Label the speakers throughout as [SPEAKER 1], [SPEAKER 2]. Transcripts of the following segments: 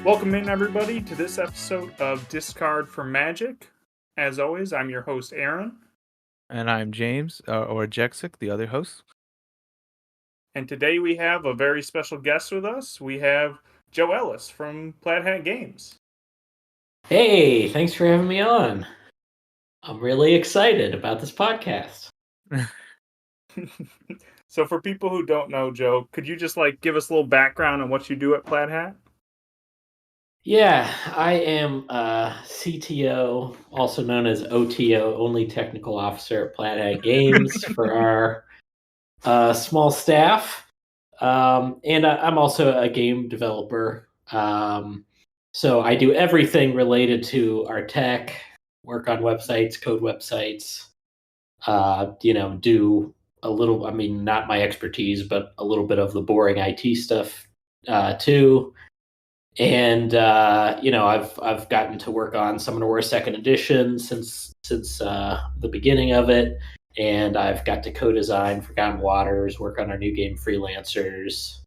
[SPEAKER 1] Welcome in, everybody, to this episode of Discard for Magic. As always, I'm your host, Aaron.
[SPEAKER 2] And I'm James, or Jexic, the other host.
[SPEAKER 1] And today we have a very special guest with us. We have Joe Ellis from Plaid Hat Games.
[SPEAKER 3] Hey, thanks for having me on. I'm really excited about this podcast.
[SPEAKER 1] So for people who don't know, Joe, could you just give us a little background on what you do at Plaid Hat?
[SPEAKER 3] Yeah, I am CTO, also known as OTO, Only Technical Officer at Plaid Hat Games for our small staff. And I'm also a game developer. So I do everything related to our tech, work on websites, code websites, do a little, not my expertise, but a little bit of the boring IT stuff too. And I've gotten to work on Summoner Wars Second Edition since the beginning of it, and I've got to co-design Forgotten Waters, work on our new game Freelancers,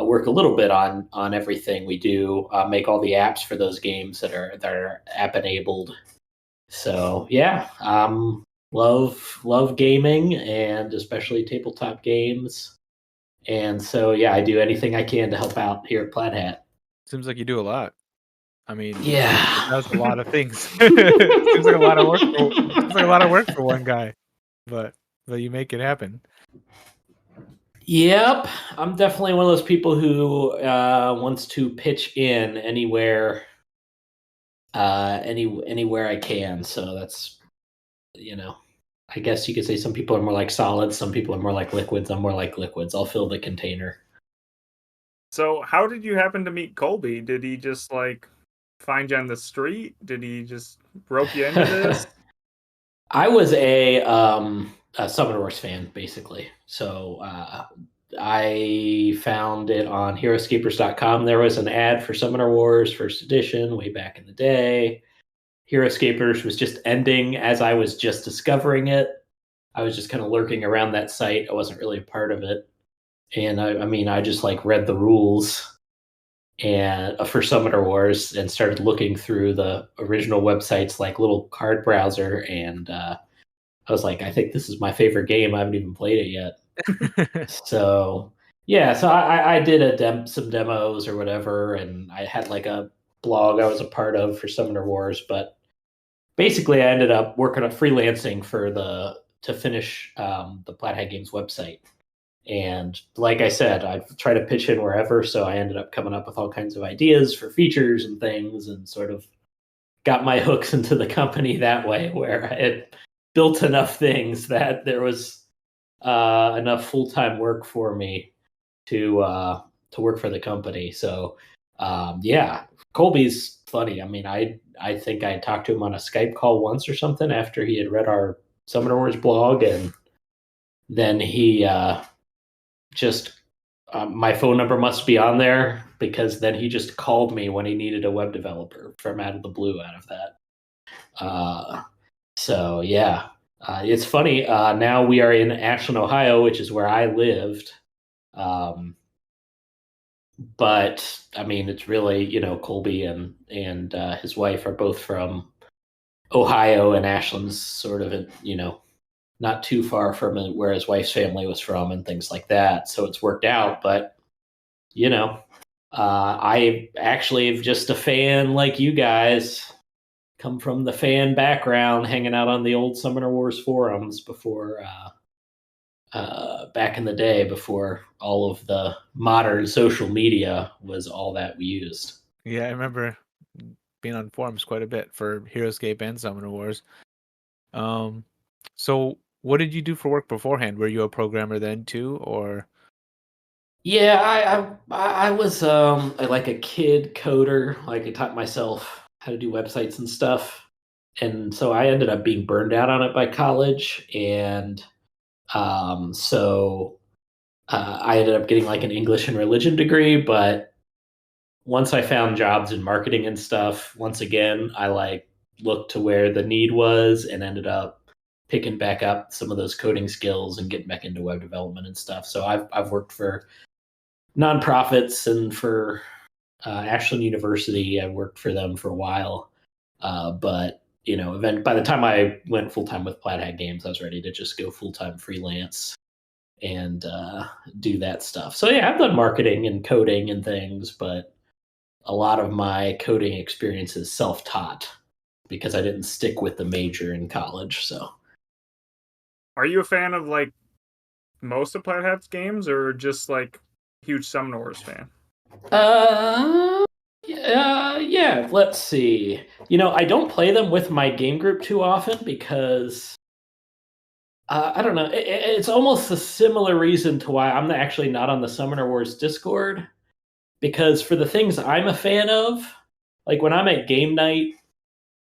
[SPEAKER 3] work a little bit on everything we do, make all the apps for those games that are app enabled. So yeah, love gaming, and especially tabletop games. And so yeah, I do anything I can to help out here at Plaid Hat.
[SPEAKER 2] Seems like you do a lot.
[SPEAKER 3] Yeah,
[SPEAKER 2] that's a lot of things. Seems like a lot of work. Seems like a lot of work for one guy, but you make it happen.
[SPEAKER 3] Yep, I'm definitely one of those people who wants to pitch in anywhere I can. So that's, I guess you could say some people are more like solids, some people are more like liquids. I'm more like liquids. I'll fill the container.
[SPEAKER 1] So how did you happen to meet Colby? Did he just find you on the street? Did he just rope you into this?
[SPEAKER 3] I was a Summoner Wars fan, basically. So I found it on HeroScapers.com. There was an ad for Summoner Wars First Edition way back in the day. HeroScapers was just ending as I was just discovering it. I was just kind of lurking around that site. I wasn't really a part of it. And I just read the rules and for Summoner Wars and started looking through the original website's little card browser, and I was like, I think this is my favorite game. I haven't even played it yet. So yeah, so I did some demos or whatever, and I had a blog I was a part of for Summoner Wars, but basically I ended up working on freelancing to finish the Plaid Hat Games website. And like I said, I try to pitch in wherever, so I ended up coming up with all kinds of ideas for features and things, and sort of got my hooks into the company that way, where I had built enough things that there was enough full-time work for me to work for the company. So yeah, Colby's funny. I think I talked to him on a Skype call once or something after he had read our Summoner Wars blog, and then he just my phone number must be on there, because then he just called me when he needed a web developer from out of the blue out of that. So yeah, it's funny. Now we are in Ashland, Ohio, which is where I lived. But it's really, Colby and his wife are both from Ohio, and Ashland's sort of not too far from where his wife's family was from and things like that. So it's worked out. But, I actually am just a fan like you guys, come from the fan background, hanging out on the old Summoner Wars forums before, back in the day, before all of the modern social media was all that we used.
[SPEAKER 2] Yeah, I remember being on forums quite a bit for HeroScape and Summoner Wars. So what did you do for work beforehand? Were you a programmer then too, or?
[SPEAKER 3] Yeah, I was like a kid coder. I taught myself how to do websites and stuff, and so I ended up being burned out on it by college, and so I ended up getting an English and religion degree. But once I found jobs in marketing and stuff, once again I looked to where the need was and ended up picking back up some of those coding skills and getting back into web development and stuff. So I've worked for nonprofits and for Ashland University. I worked for them for a while, but by the time I went full time with Plaid Hat Games, I was ready to just go full time freelance and do that stuff. So yeah, I've done marketing and coding and things, but a lot of my coding experience is self-taught because I didn't stick with the major in college. So,
[SPEAKER 1] are you a fan of like most of Plaid Hat's games, or just like huge Summoner Wars fan?
[SPEAKER 3] Yeah. Let's see. I don't play them with my game group too often because I don't know. It's almost a similar reason to why I'm actually not on the Summoner Wars Discord. Because for the things I'm a fan of, like when I'm at game night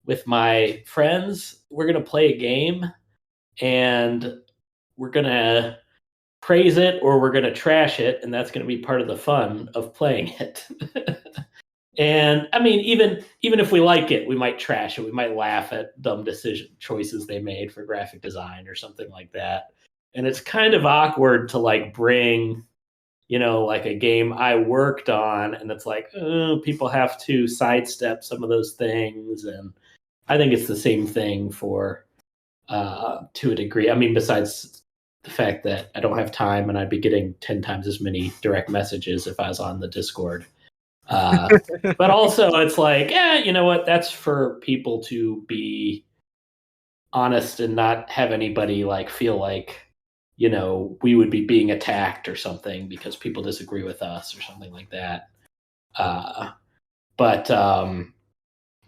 [SPEAKER 3] with my friends, we're going to play a game and we're going to praise it or we're going to trash it. And that's going to be part of the fun of playing it. And I mean, even if we like it, we might trash it. We might laugh at dumb choices they made for graphic design or something like that. And it's kind of awkward to like bring like a game I worked on, and it's like, people have to sidestep some of those things. And I think it's the same thing for, to a degree. I mean, besides the fact that I don't have time and I'd be getting 10 times as many direct messages if I was on the Discord. But also it's like, you know what? That's for people to be honest and not have anybody like feel like, we would be being attacked or something because people disagree with us or something like that.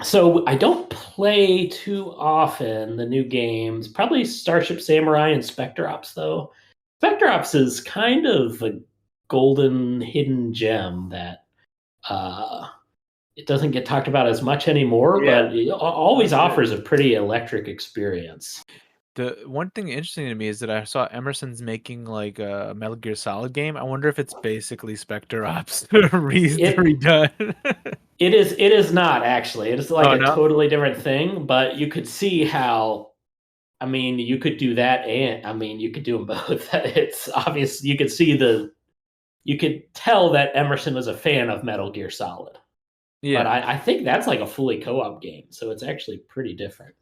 [SPEAKER 3] So I don't play too often the new games. Probably Starship Samurai and Spectre Ops, though. Spectre Ops is kind of a golden hidden gem that it doesn't get talked about as much anymore, but it always offers a pretty electric experience.
[SPEAKER 2] The one thing interesting to me is that I saw Emerson's making like a Metal Gear Solid game. I wonder if it's basically Spectre Ops redone.
[SPEAKER 3] It is not actually. It is like
[SPEAKER 2] no?
[SPEAKER 3] totally different thing, but you could see how. I mean, you could do that, and I mean, you could do them both. It's obvious. You could tell that Emerson was a fan of Metal Gear Solid. Yeah, but I think that's like a fully co-op game, so it's actually pretty different.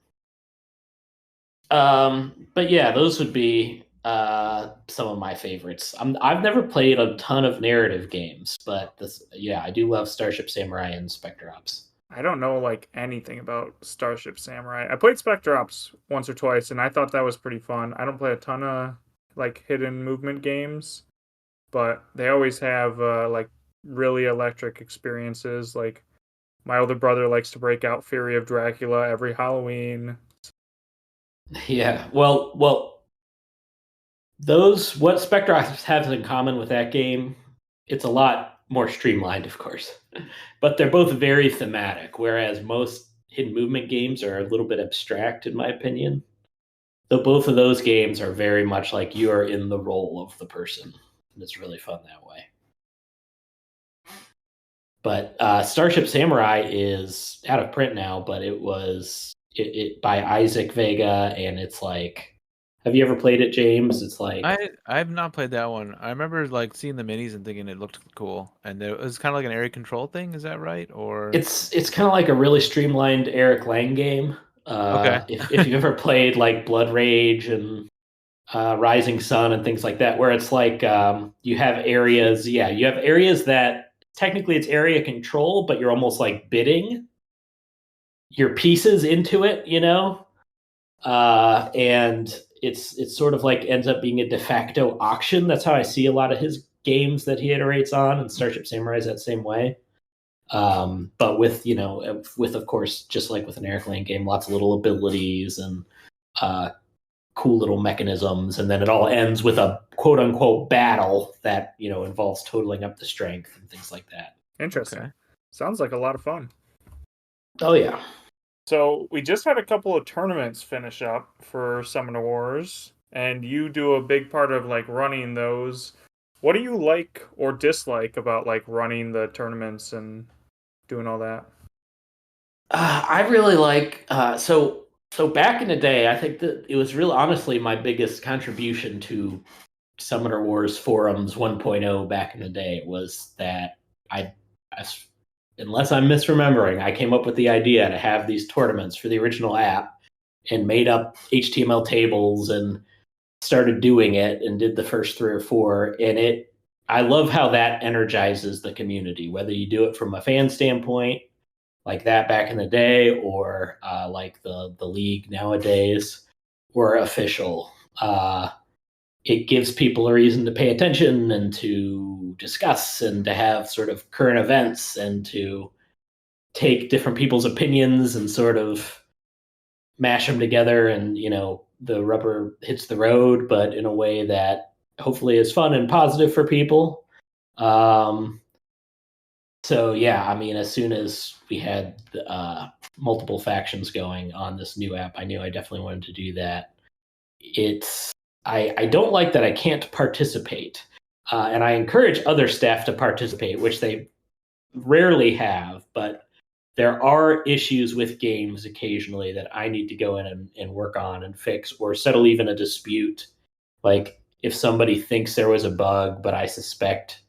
[SPEAKER 3] But yeah, those would be some of my favorites. I've never played a ton of narrative games, but I do love Starship Samurai and Spectre Ops.
[SPEAKER 1] I don't know like anything about Starship Samurai. I played Spectre Ops once or twice, and I thought that was pretty fun. I don't play a ton of like hidden movement games, but they always have like really electric experiences. Like my older brother likes to break out Fury of Dracula every Halloween.
[SPEAKER 3] Yeah, well, what Spectre Ops has in common with that game, it's a lot more streamlined, of course, but they're both very thematic, whereas most hidden movement games are a little bit abstract, in my opinion. Though both of those games are very much like you are in the role of the person, and it's really fun that way. But Starship Samurai is out of print now, but it was by Isaac Vega, and it's like, have you ever played it, James? It's like
[SPEAKER 2] I've not played that one. I remember like seeing the minis and thinking it looked cool, and it was kind of like an area control thing. Is that right? Or
[SPEAKER 3] it's kind of like a really streamlined Eric Lang game.
[SPEAKER 2] Okay.
[SPEAKER 3] if you've ever played like Blood Rage and Rising Sun and things like that, where it's like you have areas. Yeah, you have areas that technically it's area control, but you're almost like bidding your pieces into it, and it's sort of like ends up being a de facto auction. That's how I see a lot of his games that he iterates on, and Starship Samurai is that same way. But with of course, just like with an Eric Lang game, lots of little abilities and cool little mechanisms, and then it all ends with a quote unquote battle that involves totaling up the strength and things like that.
[SPEAKER 1] Interesting. Okay. Sounds like a lot of fun.
[SPEAKER 3] Oh yeah.
[SPEAKER 1] So we just had a couple of tournaments finish up for Summoner Wars, and you do a big part of like running those. What do you like or dislike about like running the tournaments and doing all that?
[SPEAKER 3] I really like so So back in the day, I think that it was real honestly my biggest contribution to Summoner Wars forums 1.0 back in the day was that I unless I'm misremembering, I came up with the idea to have these tournaments for the original app and made up HTML tables and started doing it and did the first 3 or 4. And I love how that energizes the community, whether you do it from a fan standpoint like that back in the day, or like the league nowadays, or official. It gives people a reason to pay attention and to discuss and to have sort of current events and to take different people's opinions and sort of mash them together, and the rubber hits the road, but in a way that hopefully is fun and positive for people. So yeah, I mean, as soon as we had multiple factions going on this new app, I knew I definitely wanted to do that. I don't like that I can't participate, and I encourage other staff to participate, which they rarely have, but there are issues with games occasionally that I need to go in and work on and fix, or settle even a dispute. Like if somebody thinks there was a bug, but I suspect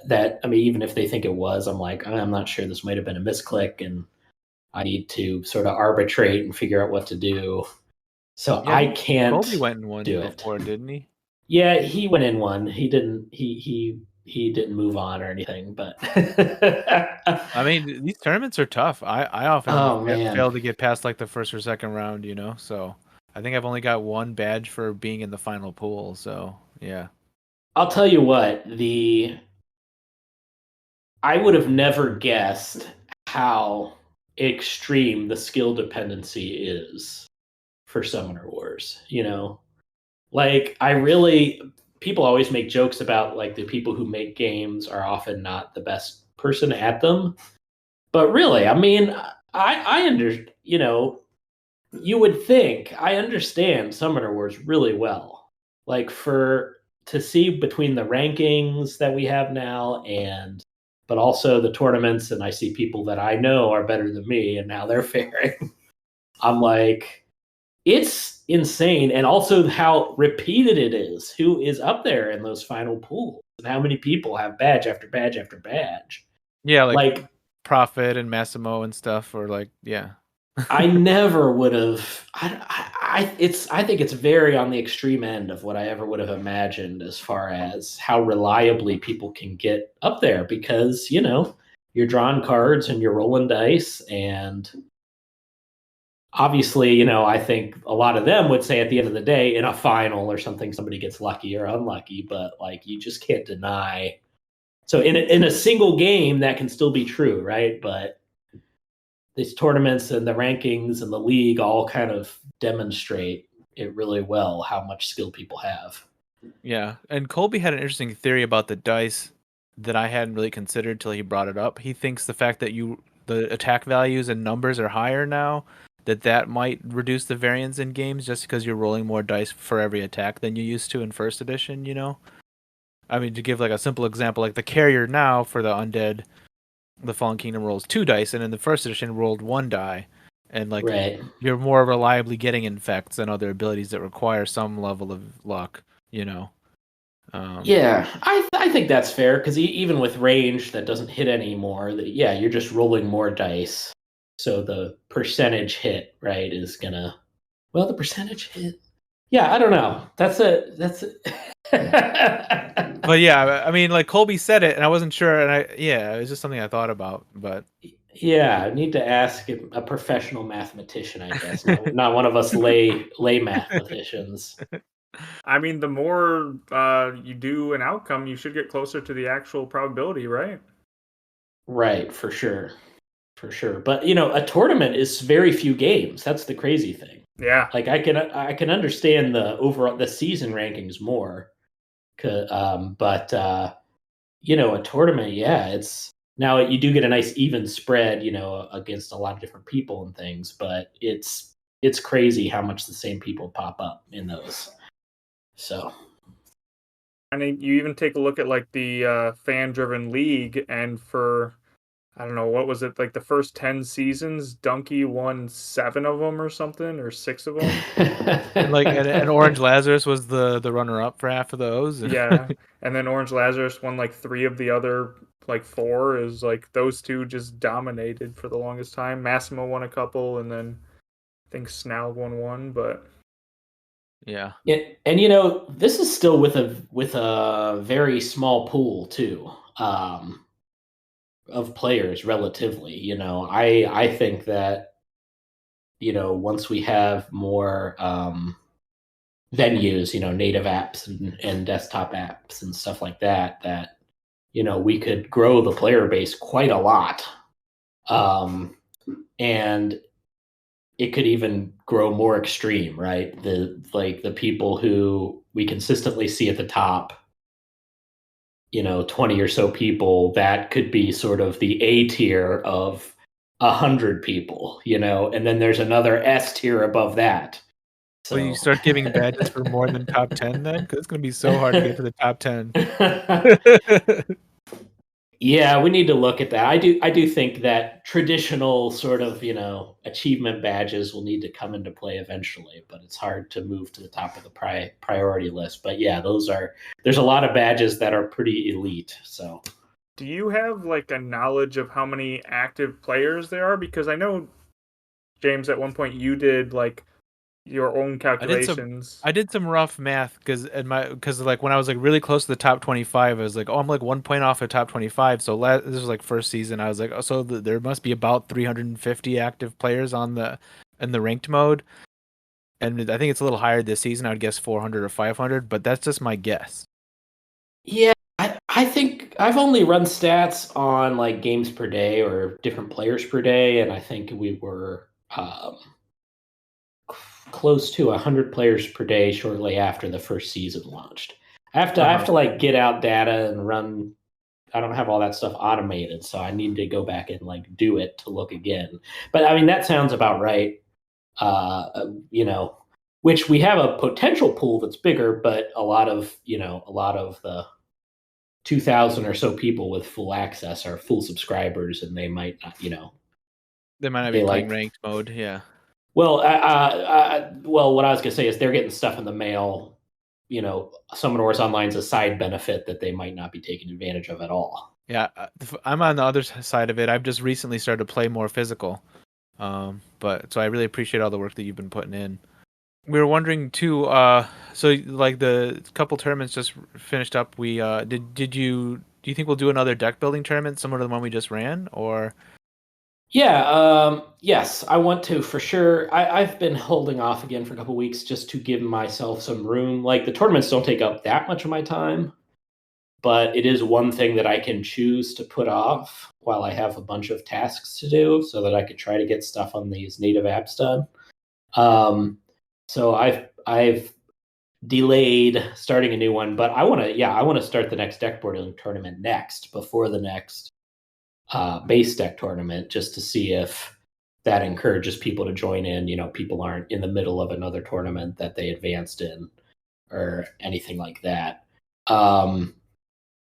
[SPEAKER 3] that, I mean, even if they think it was, I'm like, I'm not sure, this might have been a misclick, and I need to sort of arbitrate and figure out what to do. So
[SPEAKER 2] Yeah,
[SPEAKER 3] I can't.
[SPEAKER 2] Colby went in one
[SPEAKER 3] do
[SPEAKER 2] before,
[SPEAKER 3] it.
[SPEAKER 2] didn't he?
[SPEAKER 3] Yeah, he went in one. He didn't. He didn't move on or anything. But
[SPEAKER 2] I mean, these tournaments are tough. I often fail to get past like the first or second round, So I think I've only got one badge for being in the final pool. So yeah.
[SPEAKER 3] I'll tell you what, I would have never guessed how extreme the skill dependency is for Summoner Wars. Like people always make jokes about like the people who make games are often not the best person at them. But really, I mean, you would think I understand Summoner Wars really well. Like to see between the rankings that we have now but also the tournaments, and I see people that I know are better than me and now they're faring. I'm like, it's insane. And also how repeated it is, who is up there in those final pools, and how many people have badge after badge after badge.
[SPEAKER 2] Yeah, like Prophet and Massimo and stuff, or like, yeah.
[SPEAKER 3] I never would have. I think it's very on the extreme end of what I ever would have imagined, as far as how reliably people can get up there, because you're drawing cards and you're rolling dice, and obviously, I think a lot of them would say at the end of the day, in a final or something, somebody gets lucky or unlucky, but like you just can't deny. So in a single game, that can still be true, right? But these tournaments and the rankings and the league all kind of demonstrate it really well, how much skill people have.
[SPEAKER 2] Yeah, and Colby had an interesting theory about the dice that I hadn't really considered till he brought it up. He thinks the fact that the attack values and numbers are higher now, that might reduce the variance in games, just because you're rolling more dice for every attack than you used to in first edition, I mean, to give like a simple example, like the carrier now for the undead, the Fallen Kingdom rolls 2 dice, and in the first edition rolled 1 die, and like you're more reliably getting infects than other abilities that require some level of luck, Yeah,
[SPEAKER 3] I think that's fair, because even with range that doesn't hit anymore, you're just rolling more dice, so the percentage hit, right, is gonna. Well, the percentage hit. Yeah, I don't know. That's it.
[SPEAKER 2] But yeah, I mean, like Colby said it, and I wasn't sure, and it was just something I thought about. But
[SPEAKER 3] yeah, I need to ask a professional mathematician, I guess, not one of us lay mathematicians.
[SPEAKER 1] I mean, the more you do an outcome, you should get closer to the actual probability, right?
[SPEAKER 3] Right, for sure. But a tournament is very few games. That's the crazy thing.
[SPEAKER 1] Yeah.
[SPEAKER 3] Like I can understand the season rankings more, but a tournament, it's now you do get a nice even spread, against a lot of different people and things, but it's crazy how much the same people pop up in those. So,
[SPEAKER 1] I mean, you even take a look at like the fan-driven league, and for I don't know, what was it, like the first 10 seasons, Donkey won 7 of them or something, or 6 of them.
[SPEAKER 2] And Orange Lazarus was the runner up for half of those.
[SPEAKER 1] Yeah, and then Orange Lazarus won like 3 of the other like 4. Is like those two just dominated for the longest time. Massimo won a couple, and then I think Snal won one, but
[SPEAKER 2] yeah.
[SPEAKER 3] And this is still with a very small pool too, of players relatively. I think that once we have more venues, native apps and desktop apps and stuff like that, we could grow the player base quite a lot, and it could even grow more extreme, right? The people who we consistently see at the top, 20 or so people, that could be sort of the A tier of 100 people, and then there's another S tier above that.
[SPEAKER 2] So you start giving badges for more than top 10 then? Because it's going to be so hard to get to the top 10.
[SPEAKER 3] Yeah, we need to look at that. I do think that traditional sort of, achievement badges will need to come into play eventually, but it's hard to move to the top of the priority list. But yeah, there's a lot of badges that are pretty elite. So
[SPEAKER 1] do you have like a knowledge of how many active players there are? Because I know, James, at one point you did like your own calculations.
[SPEAKER 2] I did some rough math because like when I was like really close to the top 25, I was like, oh, I'm like 1 point off the top 25. So this was like first season. I was like, oh, so there must be about 350 active players in the ranked mode, and I think it's a little higher this season. I would guess 400 or 500, but that's just my guess.
[SPEAKER 3] Yeah, I think I've only run stats on like games per day or different players per day, and I think we were close to 100 players per day shortly after the first season launched. I have to like get out data and run. I don't have all that stuff automated, so I need to go back and like do it to look again. But I mean, that sounds about right. Which we have a potential pool that's bigger, but a lot of the 2,000 or so people with full access are full subscribers, and they might not,
[SPEAKER 2] They might not be playing ranked mode. Yeah.
[SPEAKER 3] Well, what I was gonna say is they're getting stuff in the mail. Summoner Wars Online's a side benefit that they might not be taking advantage of at all.
[SPEAKER 2] Yeah, I'm on the other side of it. I've just recently started to play more physical, but so I really appreciate all the work that you've been putting in. We were wondering too. So like the couple tournaments just finished up. We do you think we'll do another deck building tournament similar to the one we just ran, or?
[SPEAKER 3] Yeah, yes, I want to for sure. I've been holding off again for a couple weeks just to give myself some room. Like the tournaments don't take up that much of my time, but it is one thing that I can choose to put off while I have a bunch of tasks to do so that I could try to get stuff on these native apps done. So I've delayed starting a new one, but I want to start the next deck building tournament next before the next base deck tournament, just to see if that encourages people to join in. People aren't in the middle of another tournament that they advanced in or anything like that.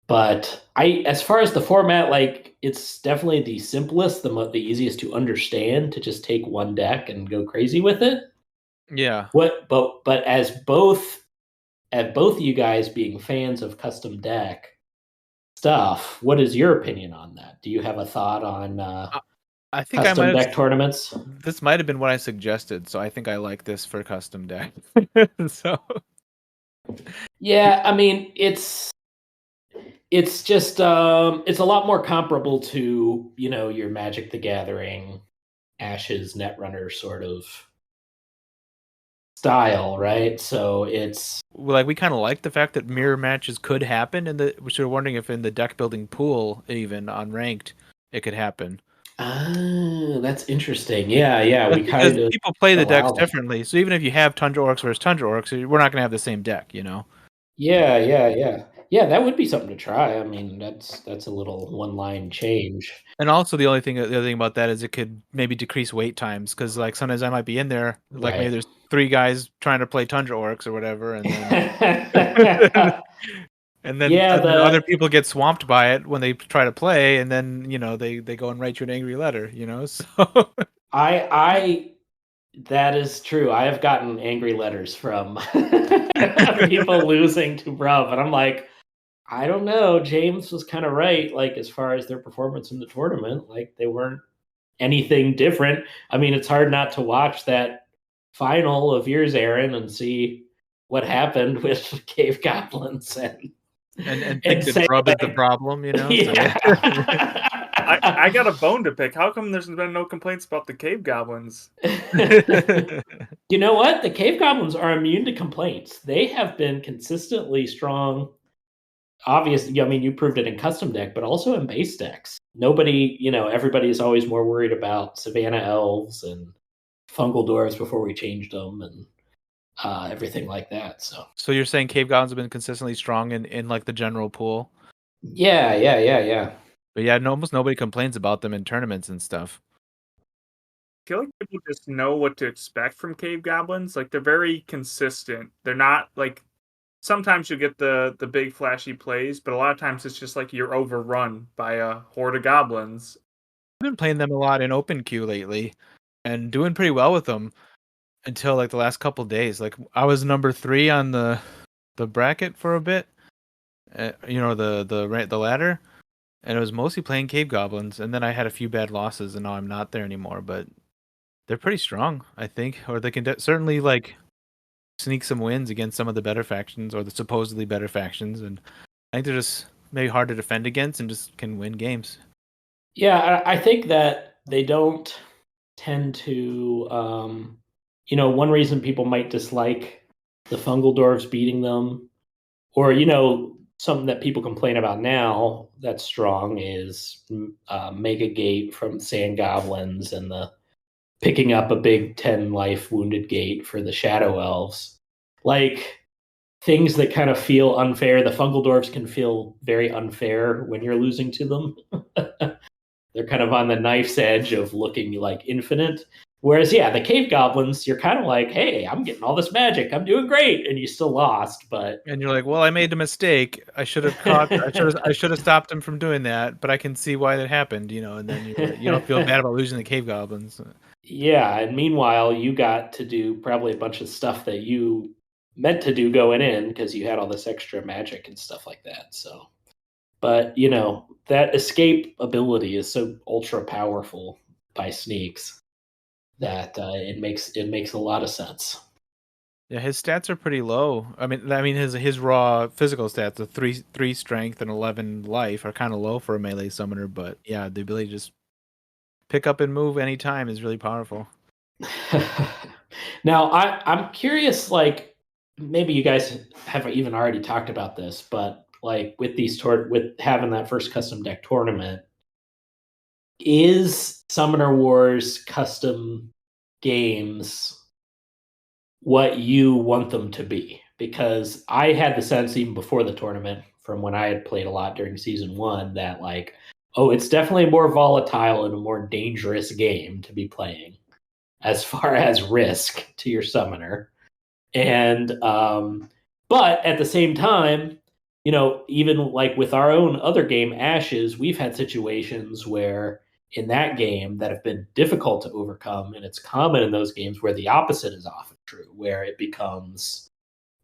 [SPEAKER 3] But as far as the format, like it's definitely the simplest, the easiest to understand, to just take one deck and go crazy with it.
[SPEAKER 2] Yeah.
[SPEAKER 3] But as both of you guys being fans of custom deck stuff, what is your opinion on that? Do you have a thought on
[SPEAKER 2] I think
[SPEAKER 3] custom deck tournaments?
[SPEAKER 2] This might have been what I suggested, so I think I like this for custom deck. So
[SPEAKER 3] yeah, I mean it's just it's a lot more comparable to your Magic the Gathering, Ashes, Netrunner sort of style, right? So it's
[SPEAKER 2] like we kind of like the fact that mirror matches could happen, and which we're wondering if in the deck building pool, even on ranked, it could happen.
[SPEAKER 3] That's interesting. Yeah, we kind of
[SPEAKER 2] people play the decks differently. So even if you have Tundra Orcs versus Tundra Orcs, we're not going to have the same deck,
[SPEAKER 3] Yeah, that would be something to try. I mean, that's a little one-line change.
[SPEAKER 2] And also the other thing about that is it could maybe decrease wait times, because like sometimes I might be in there, like maybe there's 3 guys trying to play Tundra Orcs or whatever, and then And then,
[SPEAKER 3] Yeah,
[SPEAKER 2] and then other people get swamped by it when they try to play, and then they go and write you an angry letter. So
[SPEAKER 3] I that is true. I have gotten angry letters from people losing to Bruv, and I'm like, I don't know. James was kind of right. Like as far as their performance in the tournament, like they weren't anything different. I mean, it's hard not to watch that final of yours, Aaron, and see what happened with Cave Goblins
[SPEAKER 2] and think
[SPEAKER 3] and
[SPEAKER 2] that
[SPEAKER 3] say,
[SPEAKER 2] Brub is the problem.
[SPEAKER 3] yeah.
[SPEAKER 1] I got a bone to pick. How come there's been no complaints about the cave goblins?
[SPEAKER 3] You know what? The Cave Goblins are immune to complaints. They have been consistently strong. Obviously, I mean, you proved it in custom deck, but also in base decks. Nobody, everybody is always more worried about Savannah Elves and Fungal Dwarves before we changed them and everything like that.
[SPEAKER 2] So you're saying Cave Goblins have been consistently strong in like the general pool?
[SPEAKER 3] Yeah.
[SPEAKER 2] But yeah, almost nobody complains about them in tournaments and stuff.
[SPEAKER 1] I feel like people just know what to expect from cave goblins. Like they're very consistent. They're not like sometimes you get the big flashy plays, but a lot of times it's just like you're overrun by a horde of goblins.
[SPEAKER 2] I've been playing them a lot in open queue lately, and doing pretty well with them until like the last couple days. Like I was number 3 on the bracket for a bit, the ladder, and it was mostly playing cave goblins. And then I had a few bad losses, and now I'm not there anymore. But they're pretty strong, I think, or they can certainly like sneak some wins against some of the better factions or the supposedly better factions. And I think they're just maybe hard to defend against and just can win games.
[SPEAKER 3] Yeah, I think that they don't tend to, one reason people might dislike the Fungal Dwarves beating them, or, something that people complain about now that's strong is Mega Gate from Sand Goblins and the picking up a big 10 life wounded gate for the Shadow Elves. Like things that kind of feel unfair. The Fungal Dwarves can feel very unfair when you're losing to them. They're kind of on the knife's edge of looking like infinite. Whereas, yeah, the Cave Goblins, you're kind of like, hey, I'm getting all this magic. I'm doing great. And you still lost, but...
[SPEAKER 2] And you're like, well, I made a mistake. I should have caught... I should have stopped him from doing that, but I can see why that happened, and then you don't feel bad about losing the Cave Goblins.
[SPEAKER 3] Yeah, and meanwhile, you got to do probably a bunch of stuff that you meant to do going in because you had all this extra magic and stuff like that, so... But, that escape ability is so ultra powerful by sneaks that it makes a lot of sense.
[SPEAKER 2] Yeah, his stats are pretty low. I mean his raw physical stats, the 3 strength and 11 life, are kind of low for a melee summoner, but yeah, the ability to just pick up and move anytime is really powerful.
[SPEAKER 3] Now, I'm curious, like maybe you guys have even already talked about this, but like with with having that first custom deck tournament, is Summoner Wars custom games what you want them to be? Because I had the sense even before the tournament from when I had played a lot during season 1 that like, oh, it's definitely more volatile and a more dangerous game to be playing as far as risk to your summoner. And but at the same time, even like with our own other game, Ashes, we've had situations where in that game that have been difficult to overcome. And it's common in those games where the opposite is often true, where it becomes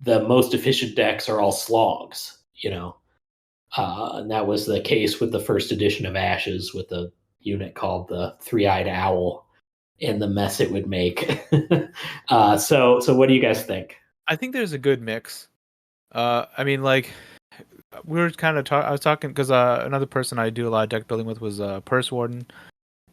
[SPEAKER 3] the most efficient decks are all slogs, and that was the case with the first edition of Ashes with a unit called the Three-Eyed Owl and the mess it would make. So what do you guys think?
[SPEAKER 2] I think there's a good mix. I mean, like, we were kind of I was talking because another person I do a lot of deck building with was Purse Warden,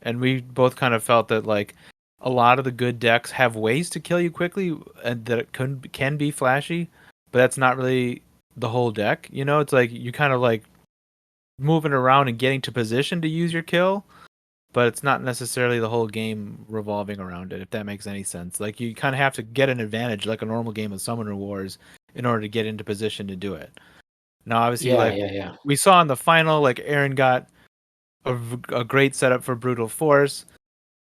[SPEAKER 2] and we both kind of felt that like a lot of the good decks have ways to kill you quickly, and that it can be flashy, but that's not really the whole deck. It's like you kind of like moving around and getting to position to use your kill, but it's not necessarily the whole game revolving around it, if that makes any sense. Like you kind of have to get an advantage, like a normal game of Summoner Wars, in order to get into position to do it. Now, obviously, we saw in the final, like Aaron got a great setup for Brutal Force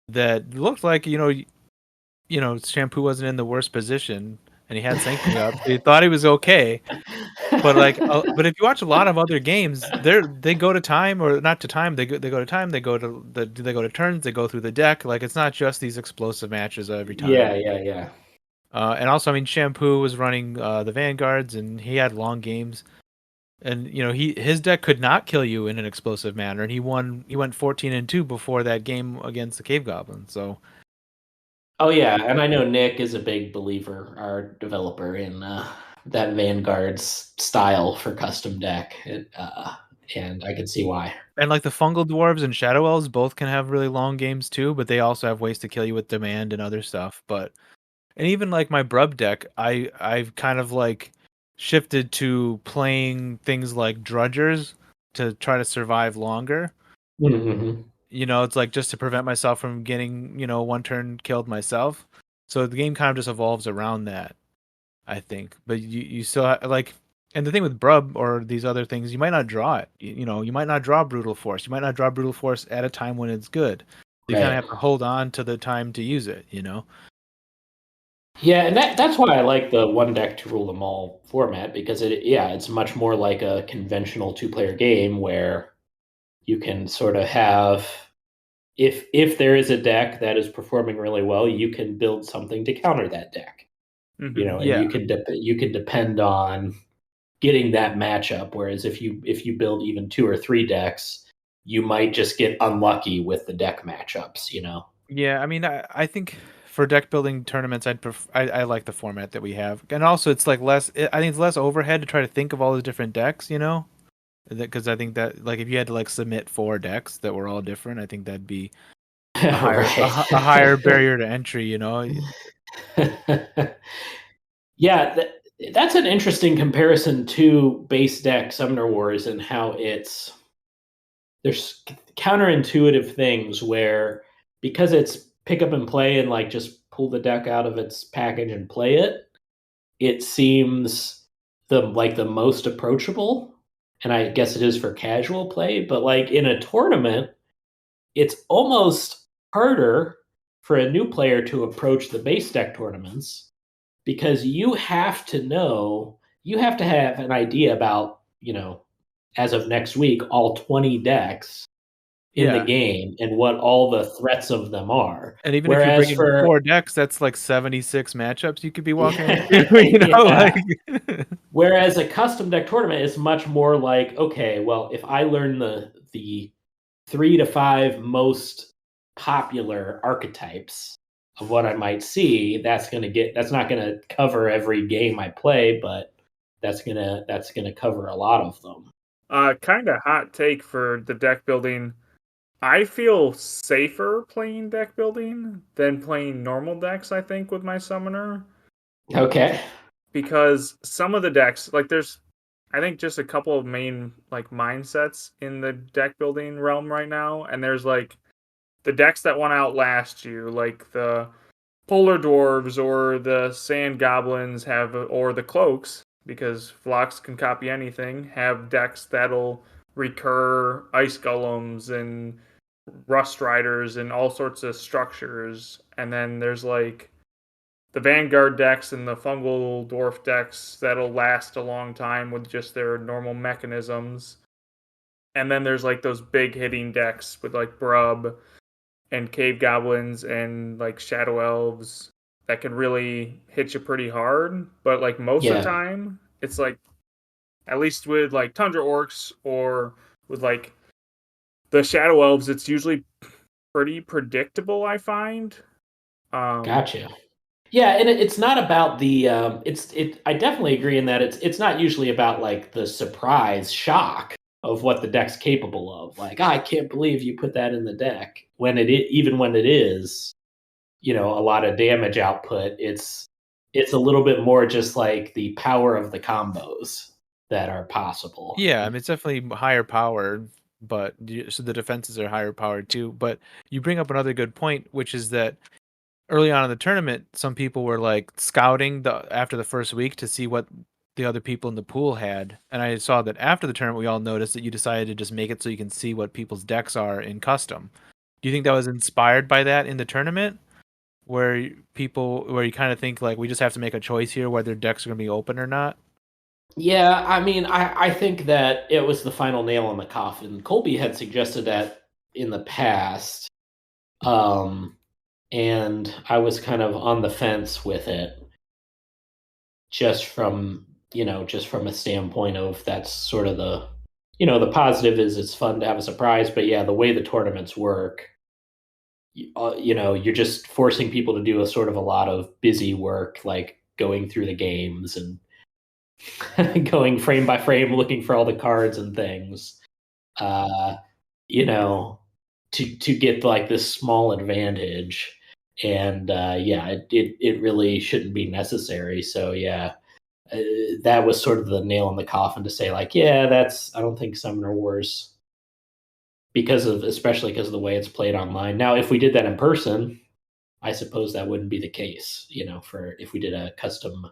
[SPEAKER 2] that looked like Shampoo wasn't in the worst position, and he had syncing up. So he thought he was okay. But but if you watch a lot of other games, they go to time or not to time. They go to time. They go to turns. They go through the deck. Like it's not just these explosive matches every time.
[SPEAKER 3] Yeah.
[SPEAKER 2] And also, I mean, Shampoo was running the Vanguards, and he had long games. And his deck could not kill you in an explosive manner, and he won. He went 14-2 before that game against the Cave Goblin. So.
[SPEAKER 3] Oh yeah, and I know Nick is a big believer, our developer, in that Vanguard's style for custom deck, and I can see why.
[SPEAKER 2] And like the Fungal Dwarves and Shadow Elves both can have really long games too, but they also have ways to kill you with demand and other stuff. And even like my Brub deck, I've kind of like shifted to playing things like Drudgers to try to survive longer.
[SPEAKER 3] Mm-hmm.
[SPEAKER 2] It's like just to prevent myself from getting, one turn killed myself. So the game kind of just evolves around that, I think. But you still like, and the thing with Brub or these other things, you might not draw it. You might not draw Brutal Force. You might not draw Brutal Force at a time when it's good. You kind of have to hold on to the time to use it,
[SPEAKER 3] Yeah, and that's why I like the one deck to rule them all format, because it's much more like a conventional 2-player game where you can sort of have, if there is a deck that is performing really well, you can build something to counter that deck.
[SPEAKER 1] Mm-hmm.
[SPEAKER 3] And you can depend on getting that matchup. Whereas if you build even 2 or 3 decks, you might just get unlucky with the deck matchups.
[SPEAKER 2] Yeah, I mean, I think for deck building tournaments, I like the format that we have, and also it's like less. I think it's less overhead to try to think of all the different decks, because I think that like if you had to like submit 4 decks that were all different, I think that'd be a higher a higher barrier to entry,
[SPEAKER 3] Yeah, that's an interesting comparison to base deck Summoner Wars, and how there's counterintuitive things where, because it's pick up and play and like just pull the deck out of its package and play it, it seems the most approachable, and I guess it is for casual play. But like in a tournament, it's almost harder for a new player to approach the base deck tournaments, because you have to have an idea about, as of next week, all 20 decks in the game and what all the threats of them are.
[SPEAKER 2] And even
[SPEAKER 3] Whereas
[SPEAKER 2] if you bring in 4 decks, that's like 76 matchups you could be walking into.
[SPEAKER 3] Whereas a custom deck tournament is much more like, okay, well, if I learn the 3 to 5 most popular archetypes of what I might see, that's not gonna cover every game I play, but that's gonna cover a lot of them.
[SPEAKER 1] Kind of hot take for the deck building. I feel safer playing deck building than playing normal decks, I think, with my summoner.
[SPEAKER 3] Okay.
[SPEAKER 1] Because some of the decks, like there's, I think, just a couple of main like mindsets in the deck building realm right now, and there's like the decks that want to outlast you, like the Polar Dwarves or the Sand Goblins or the Cloaks, because Phlox can copy anything, have decks that'll recur Ice Golems and Rust Riders and all sorts of structures. And then there's like the Vanguard decks and the Fungal Dwarf decks that'll last a long time with just their normal mechanisms. And then there's like those big hitting decks with like Brub and Cave Goblins and like Shadow Elves that can really hit you pretty hard. But like most of the time, it's like, at least with like Tundra Orcs or with like the Shadow Elves, it's usually pretty predictable, I find.
[SPEAKER 3] Gotcha. Yeah, and it's not about the I definitely agree in that it's not usually about like the surprise shock of what the deck's capable of. Like, I can't believe you put that in the deck, when even when it is, a lot of damage output. It's a little bit more just like the power of the combos that are possible.
[SPEAKER 2] Yeah, I mean, it's definitely higher power, but so the defenses are higher powered too. But you bring up another good point, which is that early on in the tournament, some people were like scouting after the first week to see what the other people in the pool had, and I saw that after the tournament, we all noticed that you decided to just make it so you can see what people's decks are in custom. Do you think that was inspired by that in the tournament, where you kind of think like we just have to make a choice here whether decks are going to be open or not?
[SPEAKER 3] Yeah, I mean, I think that it was the final nail in the coffin. Colby had suggested that in the past, and I was kind of on the fence with it, just from a standpoint of that's sort of the positive is it's fun to have a surprise, but yeah, the way the tournaments work, you're just forcing people to do a sort of a lot of busy work, like going through the games and going frame by frame, looking for all the cards and things. Uh, you know, to get like this small advantage, and yeah, it really shouldn't be necessary. So yeah, that was sort of the nail in the coffin to say like, yeah, I don't think Summoner Wars, especially because of the way it's played online. Now, if we did that in person, I suppose that wouldn't be the case. For if we did a custom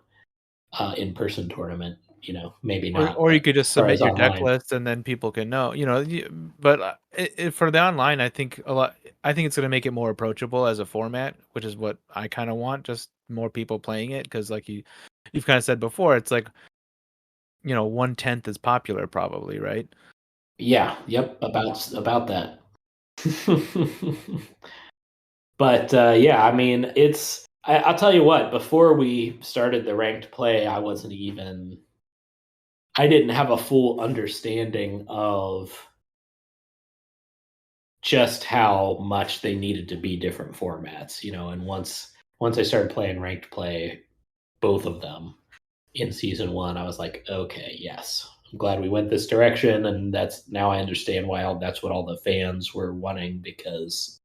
[SPEAKER 3] in-person tournament, maybe not.
[SPEAKER 2] Or you could just
[SPEAKER 3] as far
[SPEAKER 2] submit
[SPEAKER 3] as
[SPEAKER 2] your deck
[SPEAKER 3] online,
[SPEAKER 2] list and then people can know. But for the online, I think it's going to make it more approachable as a format, which is what I kind of want. Just more people playing it because, like you've kind of said before, it's like 1/10 is popular, probably, right?
[SPEAKER 3] yeah, yep, about that. But yeah, I mean, I'll tell you what. Before we started the ranked play, I didn't have a full understanding of just how much they needed to be different formats. And once I started playing ranked play, both of them in season 1, I was like, okay, yes, I'm glad we went this direction, and now I understand why that's what all the fans were wanting, because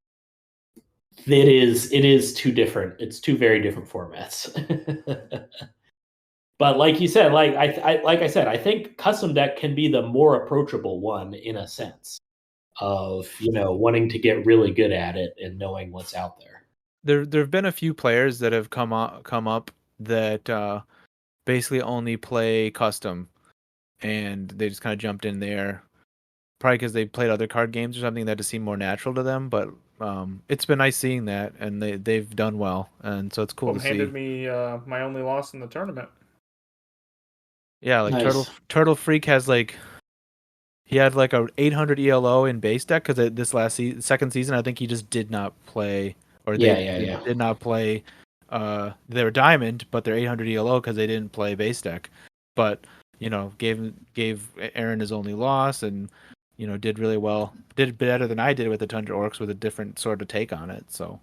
[SPEAKER 3] it is two different. It's two very different formats. But like you said, like I said, I think custom deck can be the more approachable one in a sense of wanting to get really good at it and knowing what's out there.
[SPEAKER 2] There have been a few players that have come up that basically only play custom, and they just kind of jumped in there, probably because they played other card games or something that just seemed more natural to them. But it's been nice seeing that, and they've done well, and so it's cool to see.
[SPEAKER 1] Handed me my only loss in the tournament.
[SPEAKER 2] Yeah, like
[SPEAKER 3] Nice.
[SPEAKER 2] Turtle Freak has he had like a 800 ELO in base deck because this second season I think he just did not play, or they did not play. They were diamond, but they're 800 ELO because they didn't play base deck. But gave Aaron his only loss, and did really well. Did better than I did with the Tundra Orcs with a different sort of take on it. So,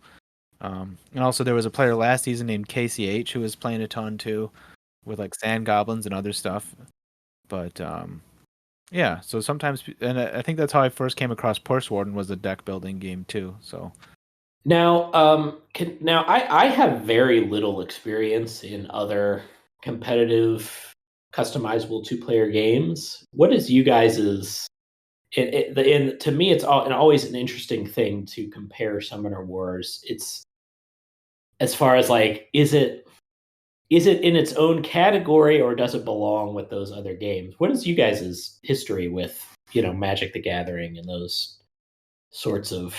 [SPEAKER 2] and also there was a player last season named KCH who was playing a ton too, with like Sand Goblins and other stuff. But yeah, so sometimes, and I think that's how I first came across Purse Warden, was a deck building game too. So
[SPEAKER 3] Now, I have very little experience in other competitive, customizable two-player games. What is you guys's? To me, it's always an interesting thing to compare Summoner Wars. It's as far as like, is it in its own category, or does it belong with those other games? What is you guys' history with Magic the Gathering and those sorts of?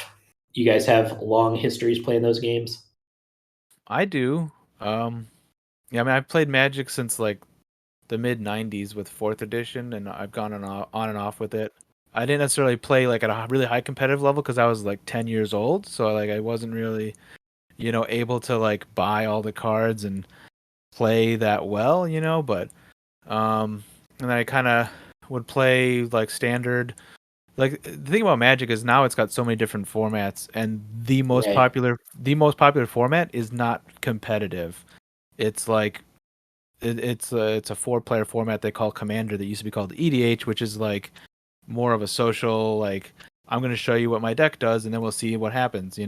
[SPEAKER 3] You guys have long histories playing those games?
[SPEAKER 2] I do. Yeah, I mean, I've played Magic since like the mid '90s with 4th edition, and I've gone on and off with it. I didn't necessarily play like at a really high competitive level because I was like 10 years old, so like I wasn't really, able to like buy all the cards and play that well, but and I kind of would play like standard. Like the thing about Magic is now it's got so many different formats, and the most
[SPEAKER 3] Right.
[SPEAKER 2] popular format is not competitive. It's like it's a 4-player format they call Commander that used to be called EDH, which is like more of a social, like I'm going to show you what my deck does and then we'll see what happens,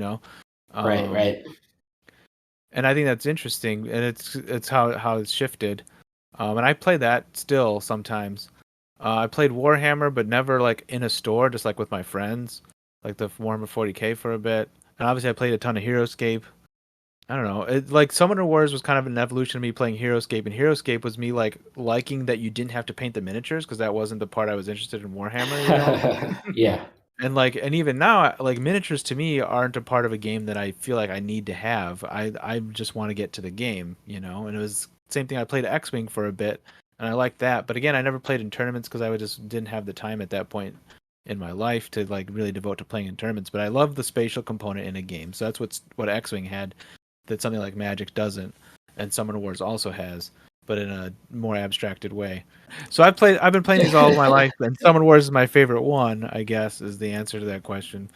[SPEAKER 3] Right.
[SPEAKER 2] And I think that's interesting, and it's how it's shifted. And I play that still sometimes. I played Warhammer, but never like in a store, just like with my friends, like the Warhammer 40K for a bit. And obviously, I played a ton of HeroScape. I don't know. Like Summoner Wars was kind of an evolution of me playing HeroScape, and HeroScape was me like liking that you didn't have to paint the miniatures because that wasn't the part I was interested in Warhammer.
[SPEAKER 3] Yeah.
[SPEAKER 2] And even now, like miniatures to me aren't a part of a game that I feel like I need to have. I just want to get to the game, you know. And it was same thing. I played X-Wing for a bit, and I liked that. But again, I never played in tournaments because I just didn't have the time at that point in my life to like really devote to playing in tournaments. But I love the spatial component in a game, so that's what X-Wing had that something like Magic doesn't, and Summoner Wars also has, but in a more abstracted way. So I've been playing these all my life, and Summoner Wars is my favorite one, I guess, is the answer to that question.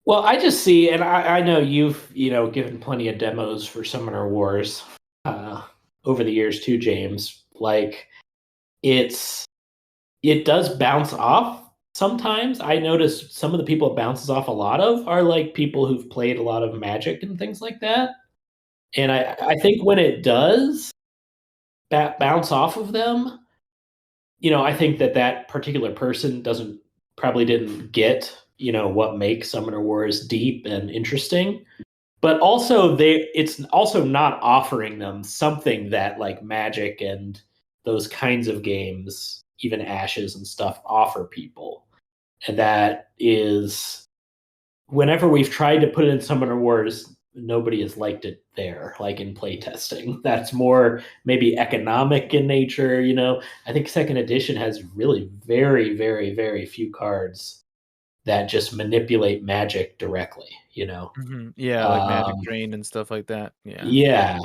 [SPEAKER 3] Well, I just see, and I know you've given plenty of demos for Summoner Wars over the years too, James. Like it does bounce off sometimes. I notice some of the people it bounces off a lot of are like people who've played a lot of Magic and things like that. And I think when it does bounce off of them, I think that particular person probably didn't get, what makes Summoner Wars deep and interesting. But also it's also not offering them something that like Magic and those kinds of games, even Ashes and stuff, offer people. And that is whenever we've tried to put it in Summoner Wars, nobody has liked it there, like in playtesting. That's more maybe economic in nature. I think second edition has really very, very, very few cards that just manipulate Magic directly.
[SPEAKER 2] Yeah, like Magic
[SPEAKER 3] Um,
[SPEAKER 2] Drain and stuff like that.
[SPEAKER 3] yeah.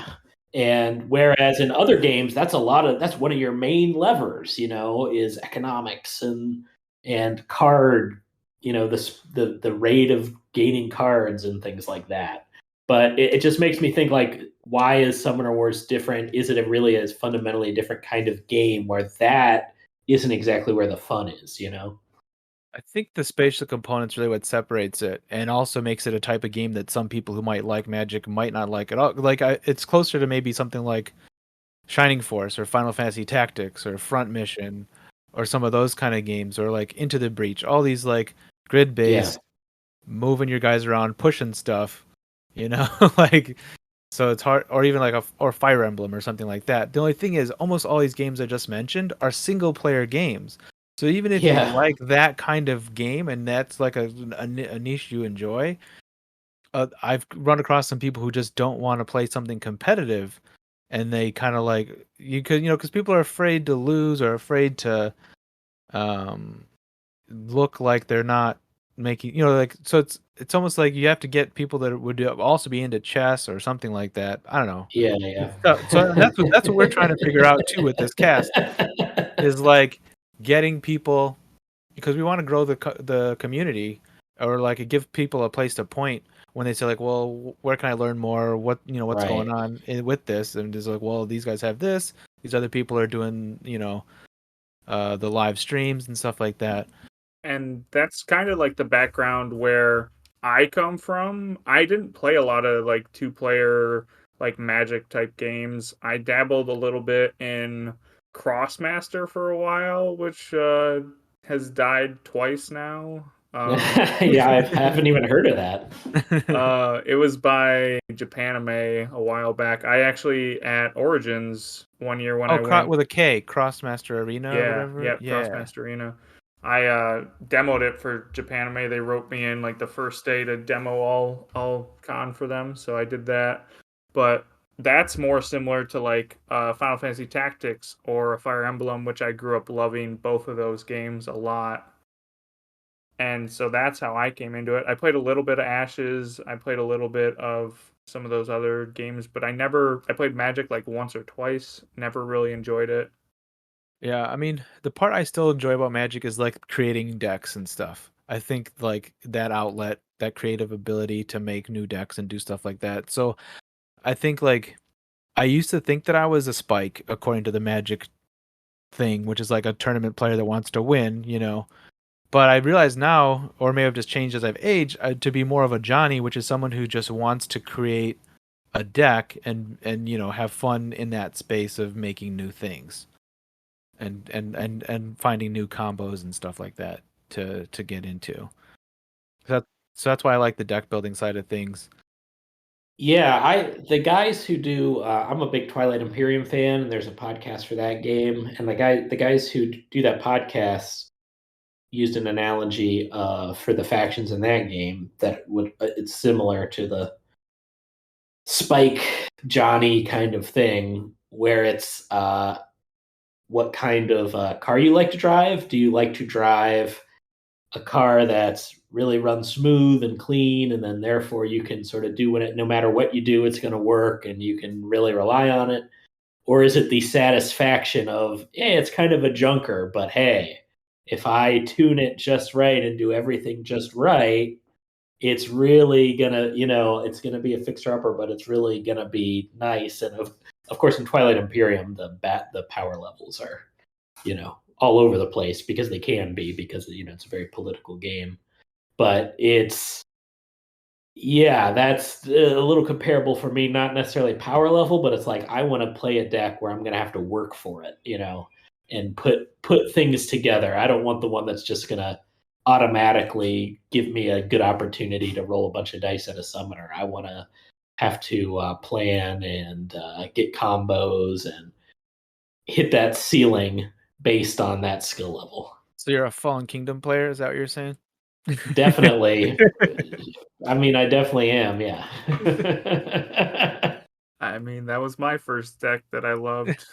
[SPEAKER 3] And whereas in other games, that's one of your main levers, is economics and card, the rate of gaining cards and things like that. But it just makes me think like, why is Summoner Wars different? Is it really as fundamentally a different kind of game where that isn't exactly where the fun is,
[SPEAKER 2] I think the spatial component's really what separates it, and also makes it a type of game that some people who might like Magic might not like at all. Like it's closer to maybe something like Shining Force or Final Fantasy Tactics or Front Mission or some of those kind of games, or like Into the Breach. All these like grid
[SPEAKER 3] Yeah.
[SPEAKER 2] based, moving your guys around, pushing stuff, like so it's hard, or even like or Fire Emblem or something like that. The only thing is, almost all these games I just mentioned are single player games. So even if you
[SPEAKER 3] Yeah.
[SPEAKER 2] like that kind of game and that's like a niche you enjoy, I've run across some people who just don't want to play something competitive, and they kind of like you could because people are afraid to lose or afraid to um look like they're not making like, so it's almost like you have to get people that would also be into chess or something like that. I don't know.
[SPEAKER 3] Yeah, yeah.
[SPEAKER 2] So that's what we're trying to figure out too with this cast, is like getting people, because we want to grow the community, or like give people a place to point when they say like, well, where can I learn more? What's
[SPEAKER 3] Right.
[SPEAKER 2] going on with this? And it's like, well, these guys have this. These other people are doing the live streams and stuff like that.
[SPEAKER 1] And that's kind of like the background where I come from. I didn't play a lot of like two-player like Magic type games. I dabbled a little bit in Crossmaster for a while, which has died twice now.
[SPEAKER 3] Yeah, I haven't even heard of that.
[SPEAKER 1] It was by Japanime a while back. I actually at Origins one year when I went.
[SPEAKER 2] With a K, Crossmaster Arena or
[SPEAKER 1] Yeah,
[SPEAKER 2] whatever.
[SPEAKER 1] yeah, Crossmaster Arena. I demoed it for Japanime. They wrote me in like the first day to demo all con for them, so I did that. But that's more similar to like Final Fantasy Tactics or a Fire Emblem, which I grew up loving both of those games a lot. And so that's how I came into it. I played a little bit of Ashes. I played a little bit of some of those other games, but I played Magic like once or twice. Never really enjoyed it.
[SPEAKER 2] Yeah, I mean, the part I still enjoy about Magic is like creating decks and stuff. I think like that outlet, that creative ability to make new decks and do stuff like that. So I think like I used to think that I was a Spike according to the Magic thing, which is like a tournament player that wants to win. But I realize now, or may have just changed as I've aged, to be more of a Johnny, which is someone who just wants to create a deck and have fun in that space of making new things. And finding new combos and stuff like that to get into. So that's why I like the deck building side of things.
[SPEAKER 3] Yeah, the guys who do I'm a big Twilight Imperium fan, and there's a podcast for that game. And the guys who do that podcast, used an analogy for the factions in that game that would it's similar to the Spike Johnny kind of thing, where it's what kind of car you like to drive. Do you like to drive a car that's really runs smooth and clean, and then therefore you can sort of do it no matter what you do, it's going to work and you can really rely on it? Or is it the satisfaction of, hey, it's kind of a junker, but hey, if I tune it just right and do everything just right, it's really gonna, it's gonna be a fixer upper, but it's really gonna be nice. And of course, in Twilight Imperium, the power levels are, all over the place because they can be, because it's a very political game. But that's a little comparable for me. Not necessarily power level, but it's like I want to play a deck where I'm going to have to work for it, and put things together. I don't want the one that's just going to automatically give me a good opportunity to roll a bunch of dice at a summoner. I want to have to plan and get combos and hit that ceiling based on that skill level.
[SPEAKER 2] So you're a Fallen Kingdom player? Is that what you're saying?
[SPEAKER 3] Definitely. I mean, I definitely am. Yeah.
[SPEAKER 1] I mean, that was my first deck that I loved.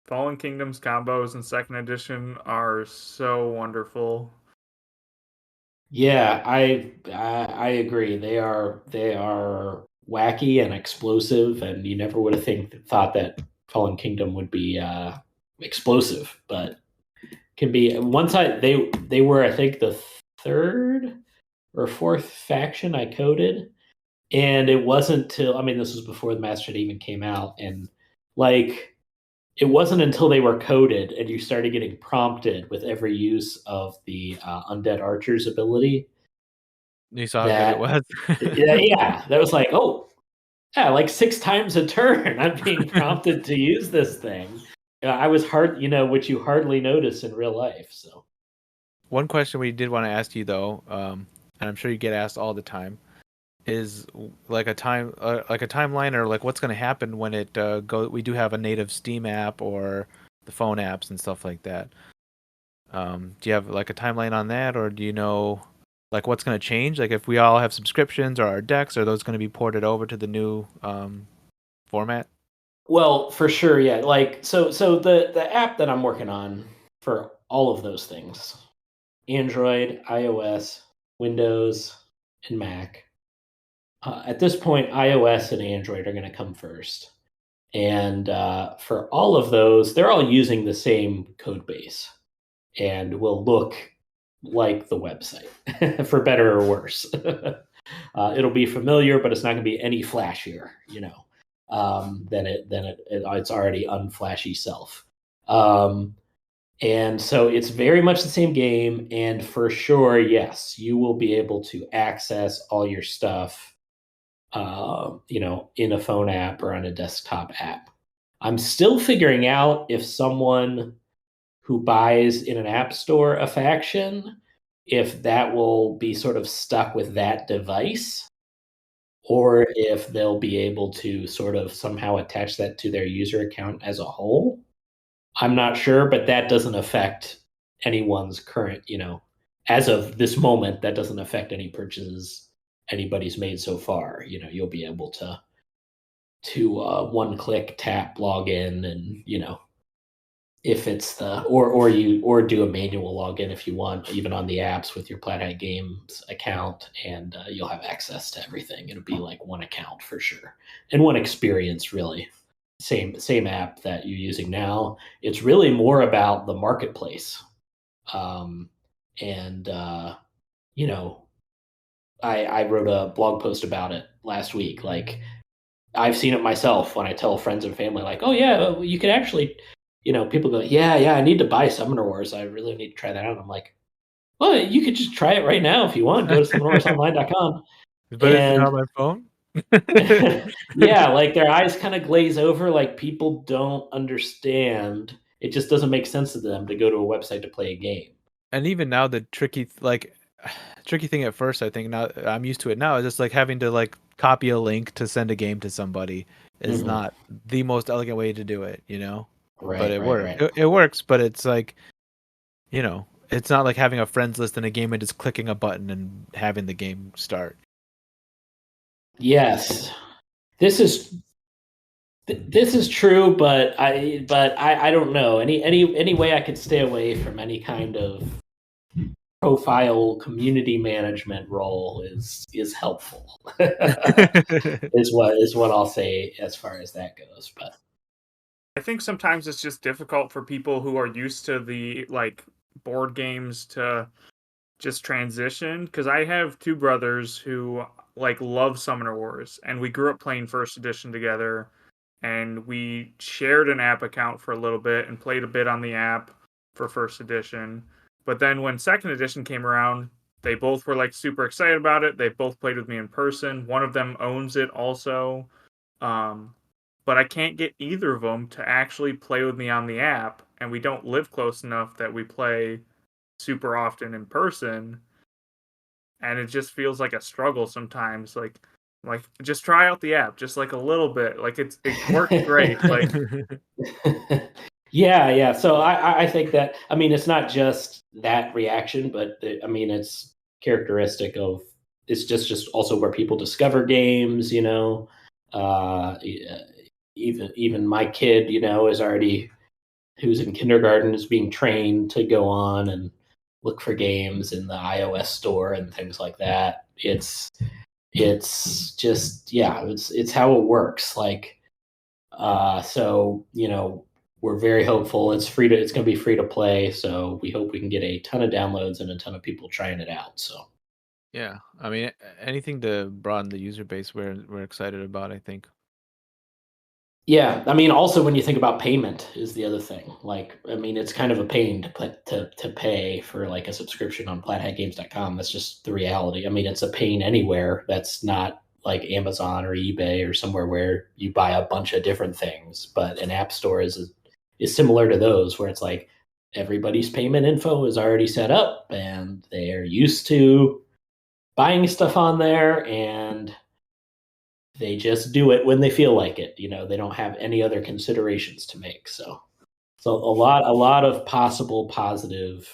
[SPEAKER 1] Fallen Kingdoms combos in second edition are so wonderful.
[SPEAKER 3] Yeah, I agree. They are wacky and explosive, and you never would have thought that Fallen Kingdom would be explosive, but can be. They were, I think, the third or fourth faction I coded, and it wasn't till, I mean, this was before the Master Chief even came out, and it wasn't until they were coded and you started getting prompted with every use of the Undead Archer's ability.
[SPEAKER 2] You saw how good it was.
[SPEAKER 3] That was like, oh, yeah, like 6 times a turn, I'm being prompted to use this thing. I was which you hardly notice in real life. So,
[SPEAKER 2] one question we did want to ask you though, and I'm sure you get asked all the time, is like a timeline, or like what's going to happen when it we do have a native Steam app or the phone apps and stuff like that. Do you have like a timeline on that, or do you know like what's going to change? Like if we all have subscriptions or our decks, are those going to be ported over to the new format?
[SPEAKER 3] Well, for sure, yeah. Like so the app that I'm working on for all of those things, Android, iOS, Windows, and Mac. At this point, iOS and Android are going to come first. And for all of those, they're all using the same code base and will look like the website, for better or worse. It'll be familiar, but it's not going to be any flashier, than its already unflashy self. And so it's very much the same game. And for sure, yes, you will be able to access all your stuff in a phone app or on a desktop app. I'm still figuring out if someone who buys in an app store a faction, if that will be sort of stuck with that device, or if they'll be able to sort of somehow attach that to their user account as a whole. I'm not sure, but that doesn't affect anyone's current, as of this moment, that doesn't affect any purchases anybody's made so far. You'll be able to one click tap log in, and if it's or do a manual login if you want, even on the apps with your Plaid Hat Games account, and you'll have access to everything. It'll be like one account for sure, and one experience, really. Same app that you're using now. It's really more about the marketplace, and I wrote a blog post about it last week. Like, I've seen it myself when I tell friends and family, like, oh yeah, you can actually, people go, yeah, I need to buy Summoner Wars. I really need to try that out. I'm like, well, you could just try it right now if you want. Go to summonerwarsonline.com.
[SPEAKER 2] But it's on my phone.
[SPEAKER 3] Yeah, like their eyes kind of glaze over, like people don't understand. It just doesn't make sense to them to go to a website to play a game.
[SPEAKER 2] And even now, the tricky thing at first, I think now I'm used to it now, is just like having to like copy a link to send a game to somebody is not the most elegant way to do it, but it works. It works, but it's like, it's not like having a friends list in a game and just clicking a button and having the game start.
[SPEAKER 3] Yes, this is true, but I don't know. Any way I could stay away from any kind of profile community management role is helpful. is what I'll say as far as that goes. But
[SPEAKER 1] I think sometimes it's just difficult for people who are used to the board games to just transition, because I have two brothers who love Summoner Wars, and we grew up playing first edition together, and we shared an app account for a little bit and played a bit on the app for first edition. But then when second edition came around, they both were super excited about it. They both played with me in person. One of them owns it also. But I can't get either of them to actually play with me on the app, and we don't live close enough that we play super often in person, and it just feels like a struggle sometimes. Like just try out the app just a little bit. It works great.
[SPEAKER 3] yeah. So I think that, it's not just that reaction, but it's characteristic of, it's just also where people discover games. Even my kid, is already, who's in kindergarten, is being trained to go on and look for games in the iOS store and things like that. It's just, it's how it works. So, we're very hopeful. It's going to be free to play. So we hope we can get a ton of downloads and a ton of people trying it out. So
[SPEAKER 2] yeah, anything to broaden the user base, we're excited about, I think.
[SPEAKER 3] Yeah, also when you think about payment is the other thing. It's kind of a pain to pay for a subscription on plaidhatgames.com. That's just the reality. It's a pain anywhere that's not like Amazon or eBay or somewhere where you buy a bunch of different things. But an app store is similar to those, where it's like everybody's payment info is already set up and they are used to buying stuff on there, and they just do it when they feel like it. They don't have any other considerations to make. So a lot of possible positive,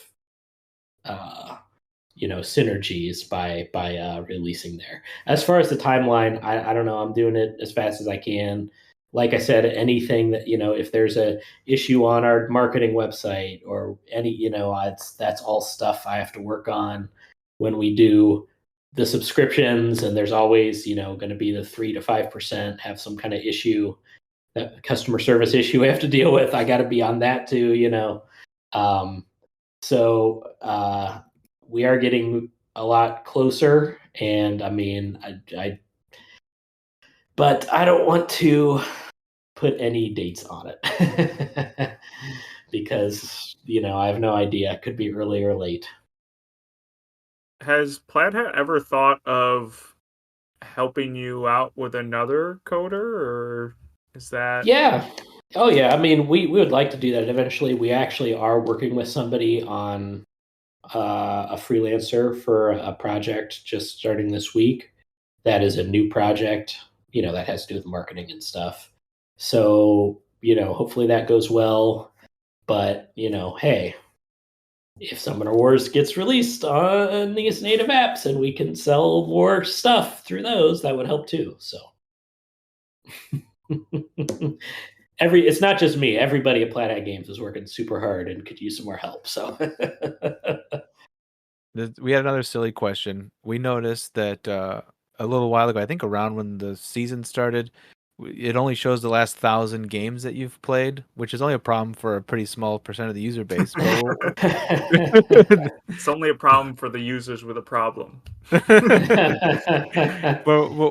[SPEAKER 3] synergies by releasing there. As far as the timeline, I don't know. I'm doing it as fast as I can. Like I said, anything that, if there's a issue on our marketing website or any, that's all stuff I have to work on when we do the subscriptions. And there's always, going to be the 3 to 5% have some kind of issue, that customer service issue we have to deal with. I got to be on that too, So we are getting a lot closer, and but I don't want to put any dates on it because I have no idea. It could be early or late.
[SPEAKER 1] Has Plaid Hat ever thought of helping you out with another coder, or is that?
[SPEAKER 3] Yeah. Oh yeah. We would like to do that eventually. We actually are working with somebody on a freelancer for a project just starting this week. That is a new project, that has to do with marketing and stuff. So, hopefully that goes well. But, hey, if Summoner Wars gets released on these native apps and we can sell more stuff through those, that would help too. So it's not just me. Everybody at Plaid Hat Games is working super hard and could use some more help. So
[SPEAKER 2] we had another silly question. We noticed that a little while ago, I think around when the season started, it only shows the last 1,000 games that you've played, which is only a problem for a pretty small percent of the user base.
[SPEAKER 1] It's only a problem for the users with a problem.
[SPEAKER 2] But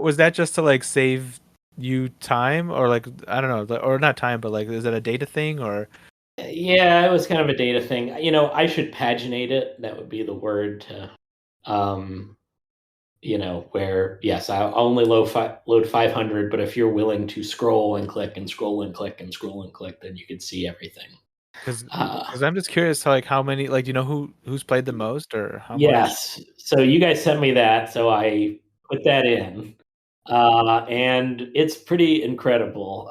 [SPEAKER 2] was that just to save you time, or I don't know, or not time, but is it a data thing, or?
[SPEAKER 3] Yeah, it was kind of a data thing. I should paginate it. That would be the word to, where, yes, I'll only load 500, but if you're willing to scroll and click and scroll and click and scroll and click, then you can see everything.
[SPEAKER 2] Because I'm just curious, how many, who's played the most, or how much?
[SPEAKER 3] Yes. So you guys sent me that, so I put that in, and it's pretty incredible.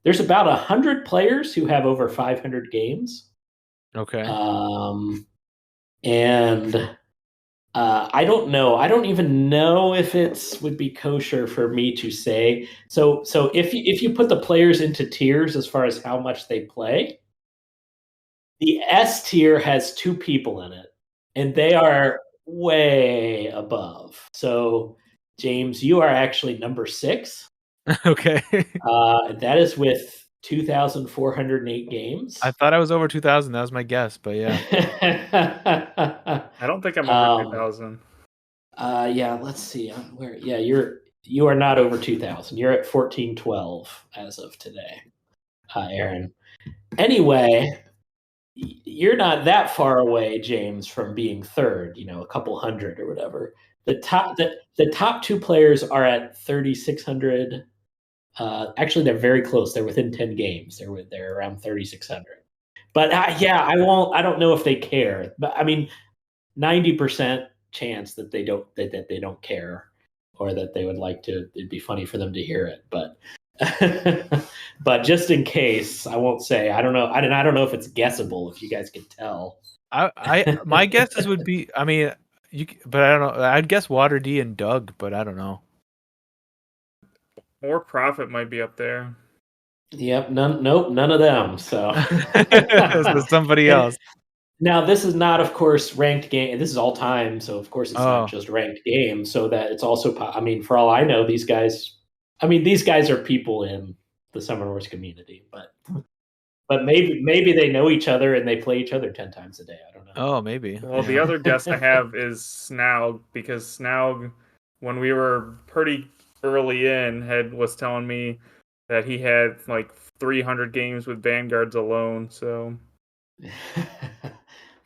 [SPEAKER 3] there's about 100 players who have over 500 games.
[SPEAKER 2] Okay.
[SPEAKER 3] And I don't know. I don't even know if would be kosher for me to say. So if you put the players into tiers as far as how much they play, the S tier has 2 people in it, and they are way above. So, James, you are actually number 6.
[SPEAKER 2] Okay.
[SPEAKER 3] That is with 2,408 games.
[SPEAKER 2] I thought I was over 2,000. That was my guess, but yeah.
[SPEAKER 1] I don't think I'm over 2,000.
[SPEAKER 3] Yeah, let's see. Where? Yeah, you are not over 2,000. You're at 1,412 as of today, Aaron. Anyway, you're not that far away, James, from being third. A couple hundred or whatever. The top 2 players are at 3,600. Actually, they're very close. They're within 10 games. They're around 3,600. But yeah, I won't. I don't know if they care. But I mean, 90% chance that they don't care, or that they would like to. It'd be funny for them to hear it, but but just in case, I won't say. I don't know. I don't know if it's guessable. If you guys could tell,
[SPEAKER 2] my guesses would be. I mean, but I don't know. I'd guess Water D and Doug, but I don't know.
[SPEAKER 1] More Profit might be up there.
[SPEAKER 3] Yep. None of them. So
[SPEAKER 2] somebody else.
[SPEAKER 3] Now, this is not, of course, ranked game. This is all time, so of course it's not just ranked game. So that it's also. I mean, for all I know, these guys. I mean, these guys are people in the Summer Wars community, but maybe they know each other and they play each other 10 times a day. I don't know.
[SPEAKER 2] Oh, maybe.
[SPEAKER 1] Well, the other guess I have is Snaug, because Snaug, when we were pretty early in, was telling me that he had like 300 games with Vanguards alone. So,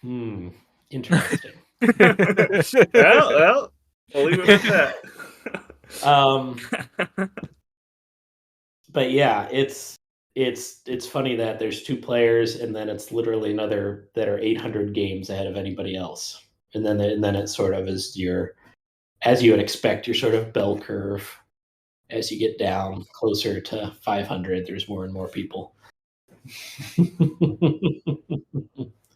[SPEAKER 3] interesting.
[SPEAKER 1] well, we'll leave it at
[SPEAKER 3] that. But yeah, it's funny that there's 2 players, and then it's literally another that are 800 games ahead of anybody else, and then it sort of is as you would expect, your sort of bell curve. As you get down closer to 500, there's more and more people.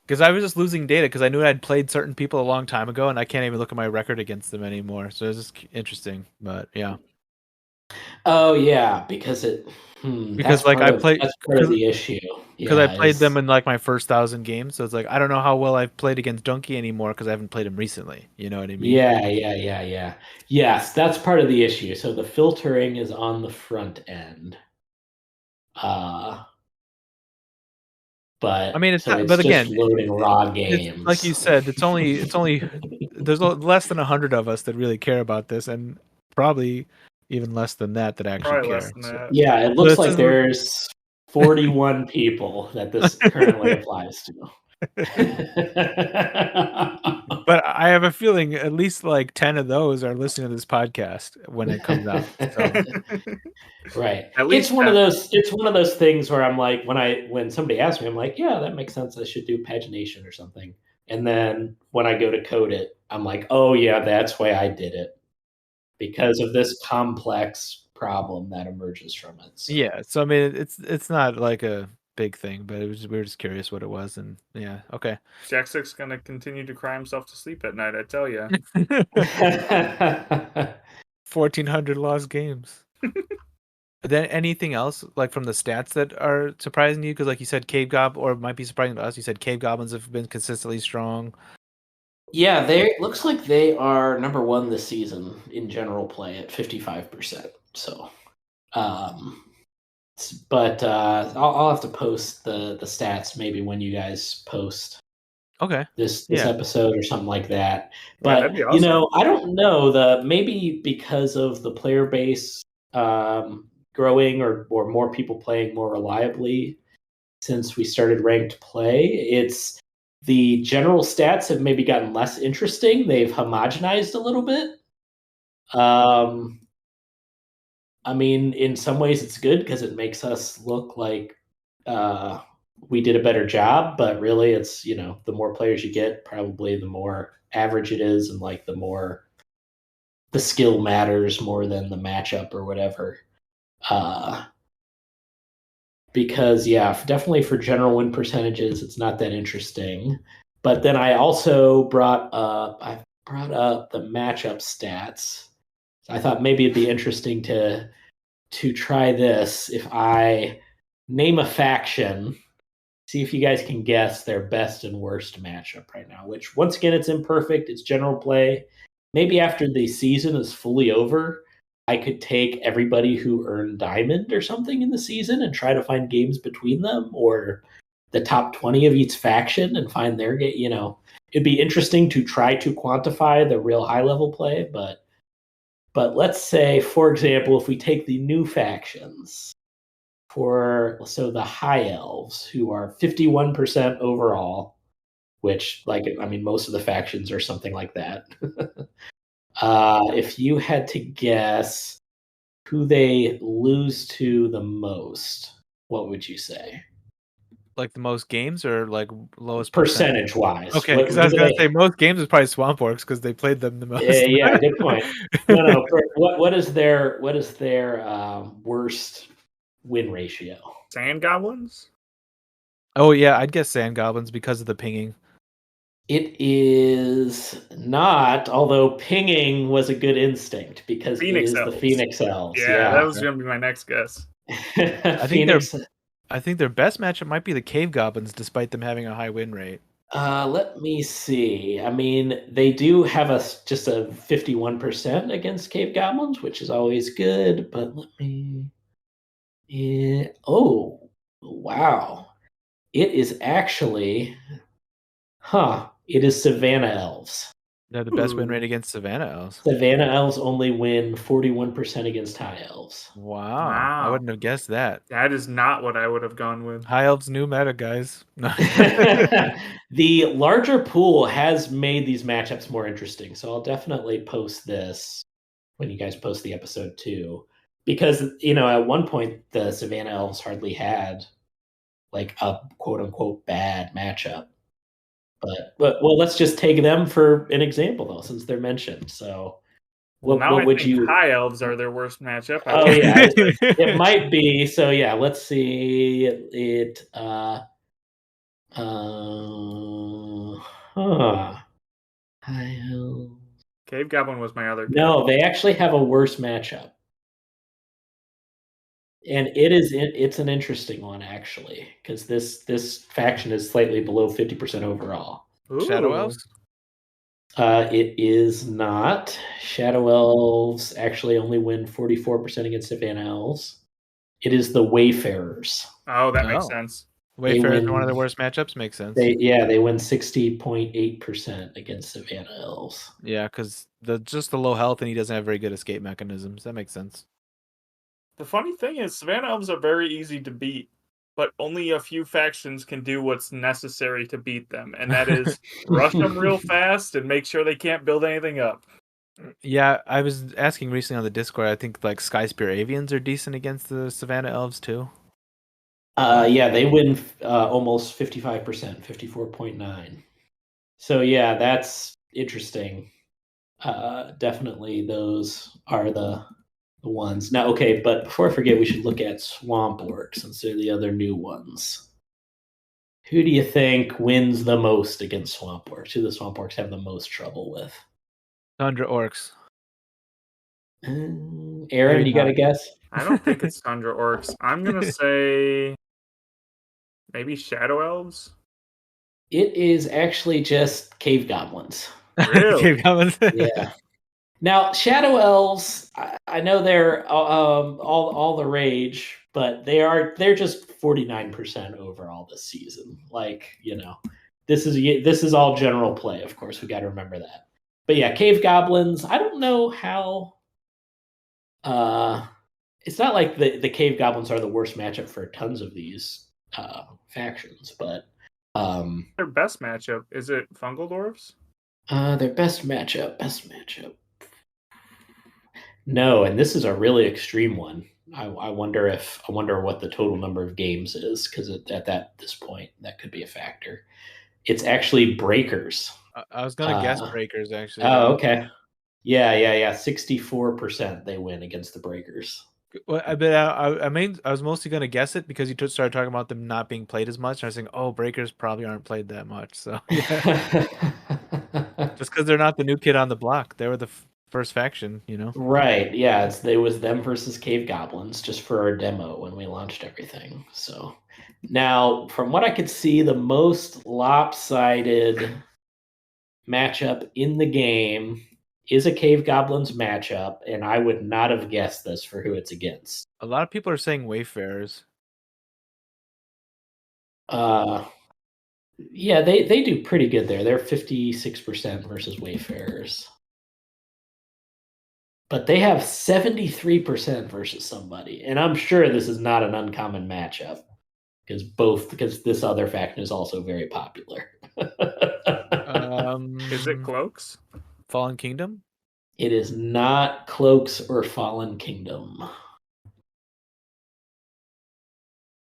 [SPEAKER 2] Because I was just losing data because I knew I'd played certain people a long time ago, and I can't even look at my record against them anymore. So it's just interesting, but yeah.
[SPEAKER 3] Oh yeah, because
[SPEAKER 2] because like I played.
[SPEAKER 3] That's part of the issue.
[SPEAKER 2] Because I played them in like my first 1,000 games, so it's like I don't know how well I've played against Donkey anymore because I haven't played him recently. You know what I mean?
[SPEAKER 3] Yeah. Yes, that's part of the issue. So the filtering is on the front end. But
[SPEAKER 2] I mean, it's not,
[SPEAKER 3] it's
[SPEAKER 2] but
[SPEAKER 3] just
[SPEAKER 2] again,
[SPEAKER 3] loading raw games.
[SPEAKER 2] Like you said, it's only there's less than 100 of us that really care about this, and probably even less than that actually care.
[SPEAKER 1] Less than that.
[SPEAKER 3] Yeah, it looks like there's 41 people that this currently applies to.
[SPEAKER 2] But I have a feeling at least like 10 of those are listening to this podcast when it comes out. So.
[SPEAKER 3] Right.
[SPEAKER 1] At least
[SPEAKER 3] it's one of those things where I'm like, when somebody asks me, I'm like, yeah, that makes sense. I should do pagination or something. And then when I go to code it, I'm like, oh yeah, that's why I did it, because of this complex problem that emerges from it. So.
[SPEAKER 2] Yeah. So I mean, it's not like a big thing, but we were just curious what it was, and yeah, okay.
[SPEAKER 1] Jack 6 gonna continue to cry himself to sleep at night, I tell you.
[SPEAKER 2] 1,400 lost games. Then anything else like from the stats that are surprising you? Because like you said, Cave Goblin, or might be surprising to us. You said Cave Goblins have been consistently strong.
[SPEAKER 3] Yeah, looks like they are number 1 this season in general play at 55%. So, but I'll have to post the stats maybe when you guys post.
[SPEAKER 2] Okay.
[SPEAKER 3] This episode or something like that. But
[SPEAKER 1] that'd be awesome.
[SPEAKER 3] I don't know, maybe because of the player base growing or more people playing more reliably since we started ranked play, it's the general stats have maybe gotten less interesting. They've homogenized a little bit. I mean, in some ways it's good because it makes us look like we did a better job, but really it's, the more players you get, probably the more average it is, and like the more the skill matters more than the matchup or whatever. because definitely for general win percentages, it's not that interesting. But then I also brought up the matchup stats. So I thought maybe it'd be interesting to try this if I name a faction, see if you guys can guess their best and worst matchup right now, which once again, it's imperfect. It's general play. Maybe after the season is fully over, I could take everybody who earned diamond or something in the season and try to find games between them, or the top 20 of each faction and find their game. It'd be interesting to try to quantify the real high level play, but let's say, for example, if we take the new factions, so the High Elves, who are 51% overall, which, most of the factions are something like that. If you had to guess who they lose to the most, what would you say?
[SPEAKER 2] Like the most games or like lowest
[SPEAKER 3] percentage wise?
[SPEAKER 2] Okay, because I was going to say most games is probably Swamp Orcs because they played them the most.
[SPEAKER 3] Yeah, good point. No. What is their worst win ratio?
[SPEAKER 1] Sand Goblins?
[SPEAKER 2] Oh yeah, I'd guess Sand Goblins because of the pinging.
[SPEAKER 3] It is not, although pinging was a good instinct because
[SPEAKER 1] Phoenix
[SPEAKER 3] it is
[SPEAKER 1] Elves.
[SPEAKER 3] the Phoenix Elves.
[SPEAKER 1] Yeah, that was going to be my next guess.
[SPEAKER 2] I think their best matchup might be the Cave Goblins, despite them having a high win rate.
[SPEAKER 3] Let me see. They do have just a 51% against Cave Goblins, which is always good. But let me. Oh, wow! It is actually, it is Savannah Elves.
[SPEAKER 2] They're the best win rate against Savannah Elves.
[SPEAKER 3] Savannah Elves only win 41% against High Elves.
[SPEAKER 2] Wow. I wouldn't have guessed that.
[SPEAKER 1] That is not what I would have gone with.
[SPEAKER 2] High Elves new meta, guys.
[SPEAKER 3] The larger pool has made these matchups more interesting, so I'll definitely post this when you guys post the episode too. Because, at one point, the Savannah Elves hardly had like a quote-unquote bad matchup. But let's just take them for an example, though, since they're mentioned. So,
[SPEAKER 1] what would you? High Elves are their worst matchup.
[SPEAKER 3] Oh yeah, it might be. So yeah, let's see it. High Elves.
[SPEAKER 1] Cave Goblin was my other guess.
[SPEAKER 3] No, they actually have a worse matchup, and it's an interesting one actually, because this faction is slightly below 50% overall.
[SPEAKER 1] Ooh.
[SPEAKER 2] Shadow Elves?
[SPEAKER 3] It is not. Shadow Elves actually only win 44% against Savannah Elves. It is the Wayfarers.
[SPEAKER 1] Oh, that makes sense.
[SPEAKER 2] Wayfarers are one of the worst matchups. Makes sense.
[SPEAKER 3] They win 60.8% against Savannah Elves.
[SPEAKER 2] Yeah, because just the low health and he doesn't have very good escape mechanisms. That makes sense.
[SPEAKER 1] The funny thing is, Savannah Elves are very easy to beat, but only a few factions can do what's necessary to beat them, and that is rush them real fast and make sure they can't build anything up.
[SPEAKER 2] Yeah, I was asking recently on the Discord, I think like Skyspear Avians are decent against the Savannah Elves too.
[SPEAKER 3] Yeah, they win almost 55%, 54.9. So yeah, that's interesting. Definitely those are the ones. Now, okay, but before I forget, we should look at Swamp Orcs and see the other new ones. Who do you think wins the most against Swamp Orcs? Who the Swamp Orcs have the most trouble with?
[SPEAKER 2] Tundra Orcs.
[SPEAKER 3] Aaron, you got a guess?
[SPEAKER 1] I don't think it's Tundra Orcs. I'm going to say maybe Shadow Elves?
[SPEAKER 3] It is actually just Cave Goblins.
[SPEAKER 1] Really?
[SPEAKER 2] Cave Goblins?
[SPEAKER 3] Yeah. Now, Shadow Elves, I know they're all the rage, but they're just 49% overall this season. This is all general play, of course. We got to remember that. But yeah, Cave Goblins, I don't know how. It's not like the Cave Goblins are the worst matchup for tons of these factions, but
[SPEAKER 1] their best matchup, is it Fungal Dwarfs?
[SPEAKER 3] Their best matchup. No, and this is a really extreme one. I wonder what the total number of games is, because at this point that could be a factor. It's actually Breakers.
[SPEAKER 2] I was gonna guess Breakers actually.
[SPEAKER 3] Oh, okay. Yeah. 64% they win against the Breakers.
[SPEAKER 2] Well, I was mostly gonna guess it because you started talking about them not being played as much. And I was thinking, oh, breakers probably aren't played that much. So yeah, just because they're not the new kid on the block, they were the first faction, you know.
[SPEAKER 3] Right. Yeah, it was them versus Cave Goblins just for our demo when we launched everything. So now, from what I could see, the most lopsided matchup in the game is a Cave Goblins matchup, and I would not have guessed this for who it's against.
[SPEAKER 2] A lot of people are saying Wayfarers.
[SPEAKER 3] Yeah, they do pretty good there. They're 56% versus Wayfarers. But they have 73% versus somebody. And I'm sure this is not an uncommon matchup because this other faction is also very popular.
[SPEAKER 1] Is it Cloaks?
[SPEAKER 2] Fallen Kingdom?
[SPEAKER 3] It is not Cloaks or Fallen Kingdom.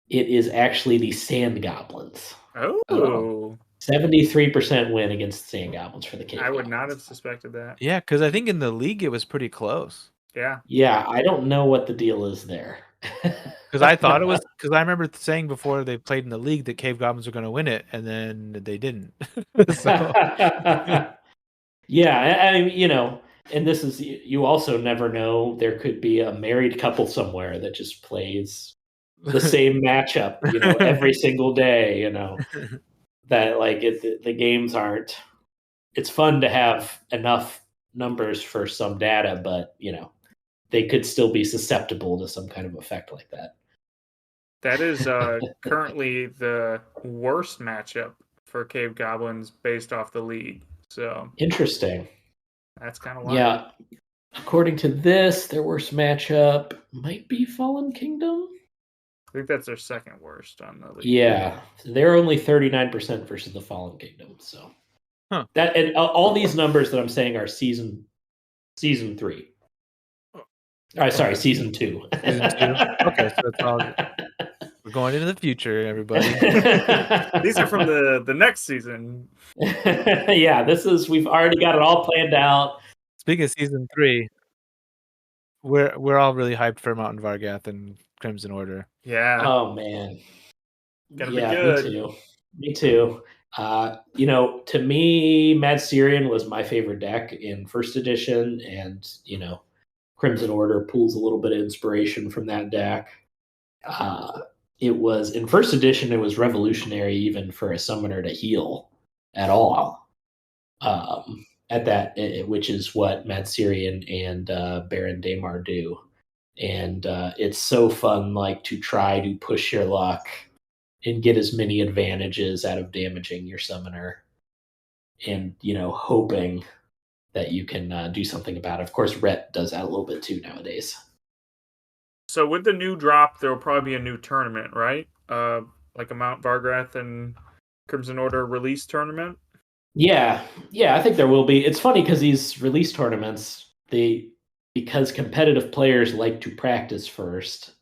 [SPEAKER 3] It is actually the Sand Goblins.
[SPEAKER 1] Oh.
[SPEAKER 3] 73% win against Sand Goblins for the Cave
[SPEAKER 1] I would
[SPEAKER 3] Goblins.
[SPEAKER 1] not have suspected that.
[SPEAKER 2] Yeah, because I think in the league it was pretty close.
[SPEAKER 1] Yeah.
[SPEAKER 3] Yeah, I don't know what the deal is there.
[SPEAKER 2] Because I thought it was because I remember saying before they played in the league that Cave Goblins were going to win it, and then they didn't. So
[SPEAKER 3] Yeah, I mean, and this is, you also never know. There could be a married couple somewhere that just plays the same matchup, every single day, that like the games aren't. It's fun to have enough numbers for some data, but they could still be susceptible to some kind of effect like that.
[SPEAKER 1] That is currently the worst matchup for Cave Goblins based off the league. So
[SPEAKER 3] Interesting.
[SPEAKER 1] that's kind of wild.
[SPEAKER 3] Yeah. According to this, their worst matchup might be Fallen Kingdom.
[SPEAKER 1] I think that's their second worst on the league.
[SPEAKER 3] Yeah, they're only 39% versus the Fallen Kingdom. So that, and all these numbers that I'm saying are season 3. Sorry, season 2.
[SPEAKER 2] Season 2. Okay, so that's all. We're going into the future, everybody.
[SPEAKER 1] These are from the next season.
[SPEAKER 3] Yeah, we've already got it all planned out.
[SPEAKER 2] Speaking of season 3, we're all really hyped for Mountain Vargath and Crimson Order.
[SPEAKER 1] Yeah.
[SPEAKER 3] Oh man.
[SPEAKER 1] Gonna be good.
[SPEAKER 3] Me too. To me, Mad Syrian was my favorite deck in first edition, and Crimson Order pulls a little bit of inspiration from that deck. It was in first edition, it was revolutionary even for a summoner to heal at all. At that, which is what Mad Syrian and Baron Daemar do. And it's so fun, like, to try to push your luck and get as many advantages out of damaging your summoner, and hoping that you can do something about it. Of course, Rhett does that a little bit too nowadays.
[SPEAKER 1] So with the new drop, there will probably be a new tournament, right? Like a Mount Vargath and Crimson Order release tournament.
[SPEAKER 3] Yeah, I think there will be. It's funny because these release tournaments, because competitive players like to practice first,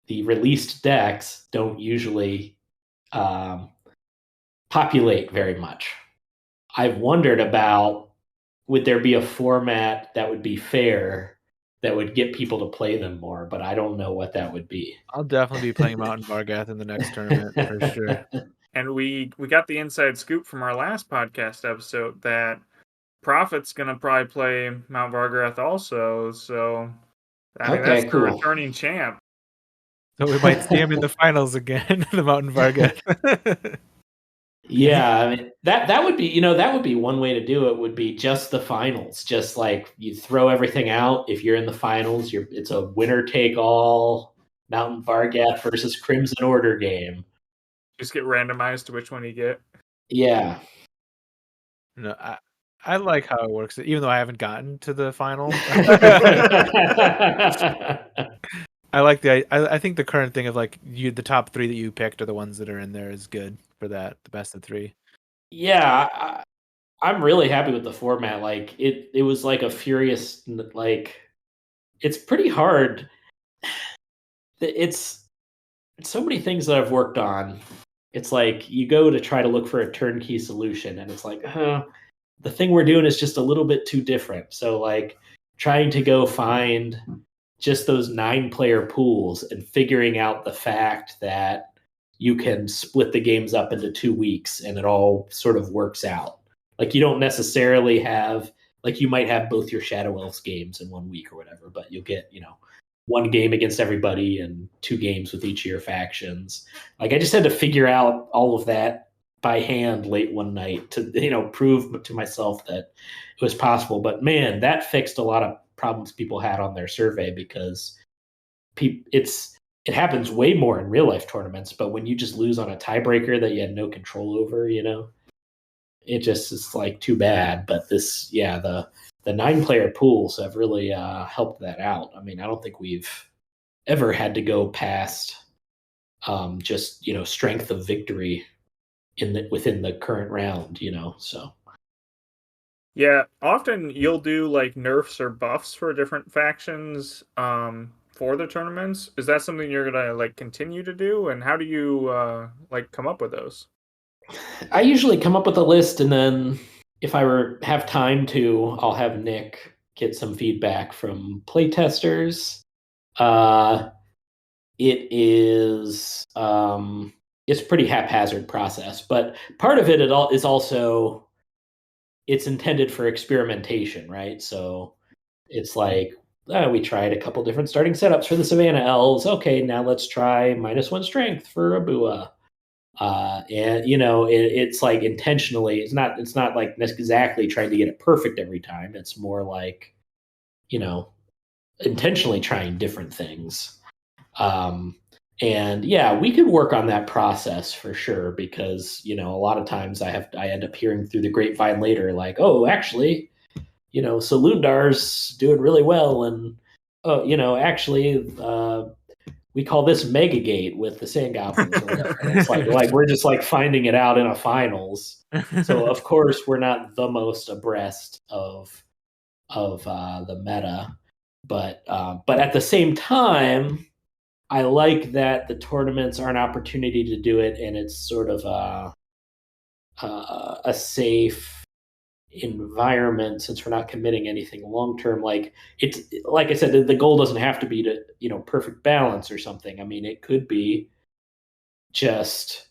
[SPEAKER 3] the released decks don't usually populate very much. I've wondered about, would there be a format that would be fair that would get people to play them more, but I don't know what that would be.
[SPEAKER 2] I'll definitely be playing Mountain Vargath in the next tournament for sure.
[SPEAKER 1] And we got the inside scoop from our last podcast episode that Prophet's gonna probably play Mount Vargath also. So that's
[SPEAKER 3] cool.
[SPEAKER 1] the returning champ.
[SPEAKER 2] So we might see him in the finals again, the Mountain Vargath.
[SPEAKER 3] Yeah, I mean, that would be, that would be one way to do it, would be just the finals. Just like you throw everything out. If you're in the finals, it's a winner take all Mountain Vargath versus Crimson Order game.
[SPEAKER 1] Just get randomized to which one you get.
[SPEAKER 3] Yeah.
[SPEAKER 2] No, I like how it works, even though I haven't gotten to the final. I like I think the current thing of like the top 3 that you picked are the ones that are in there is good for that, the best of 3.
[SPEAKER 3] Yeah, I'm really happy with the format. Like it was like a furious, like, it's pretty hard. It's so many things that I've worked on. It's like you go to try to look for a turnkey solution, and it's like, the thing we're doing is just a little bit too different. So like trying to go find just those 9-player pools and figuring out the fact that you can split the games up into 2 weeks and it all sort of works out. Like you don't necessarily have, like you might have both your Shadow Elves games in 1 week or whatever, but you'll get, 1 game against everybody and 2 games with each of your factions. Like I just had to figure out all of that by hand late one night to, prove to myself that it was possible. But man, that fixed a lot of problems people had on their survey, because it happens way more in real life tournaments, but when you just lose on a tiebreaker that you had no control over, it just is like too bad. But the 9-player pools have really helped that out. I mean, I don't think we've ever had to go past just strength of victory within the current round. So.
[SPEAKER 1] Yeah, often you'll do like nerfs or buffs for different factions for the tournaments. Is that something you're gonna like continue to do? And how do you like come up with those?
[SPEAKER 3] I usually come up with a list, and then if I have time to, I'll have Nick get some feedback from playtesters. It is it's a pretty haphazard process, but part of it is also it's intended for experimentation, right? So it's like we tried a couple different starting setups for the Savannah Elves. Okay, now let's try -1 strength for Abua. And it's like intentionally, it's not like exactly trying to get it perfect every time. It's more like, intentionally trying different things. And yeah, we could work on that process for sure, because, a lot of times I end up hearing through the grapevine later, like, oh, actually, Salundar's doing really well. And, actually, we call this Megagate with the Sand Goblins or whatever. And it's like we're just like finding it out in a finals. So of course we're not the most abreast of the meta, but at the same time, I like that the tournaments are an opportunity to do it, and it's sort of a safe environment, since we're not committing anything long term. Like it's like I said, the goal doesn't have to be to perfect balance or something. I mean, it could be just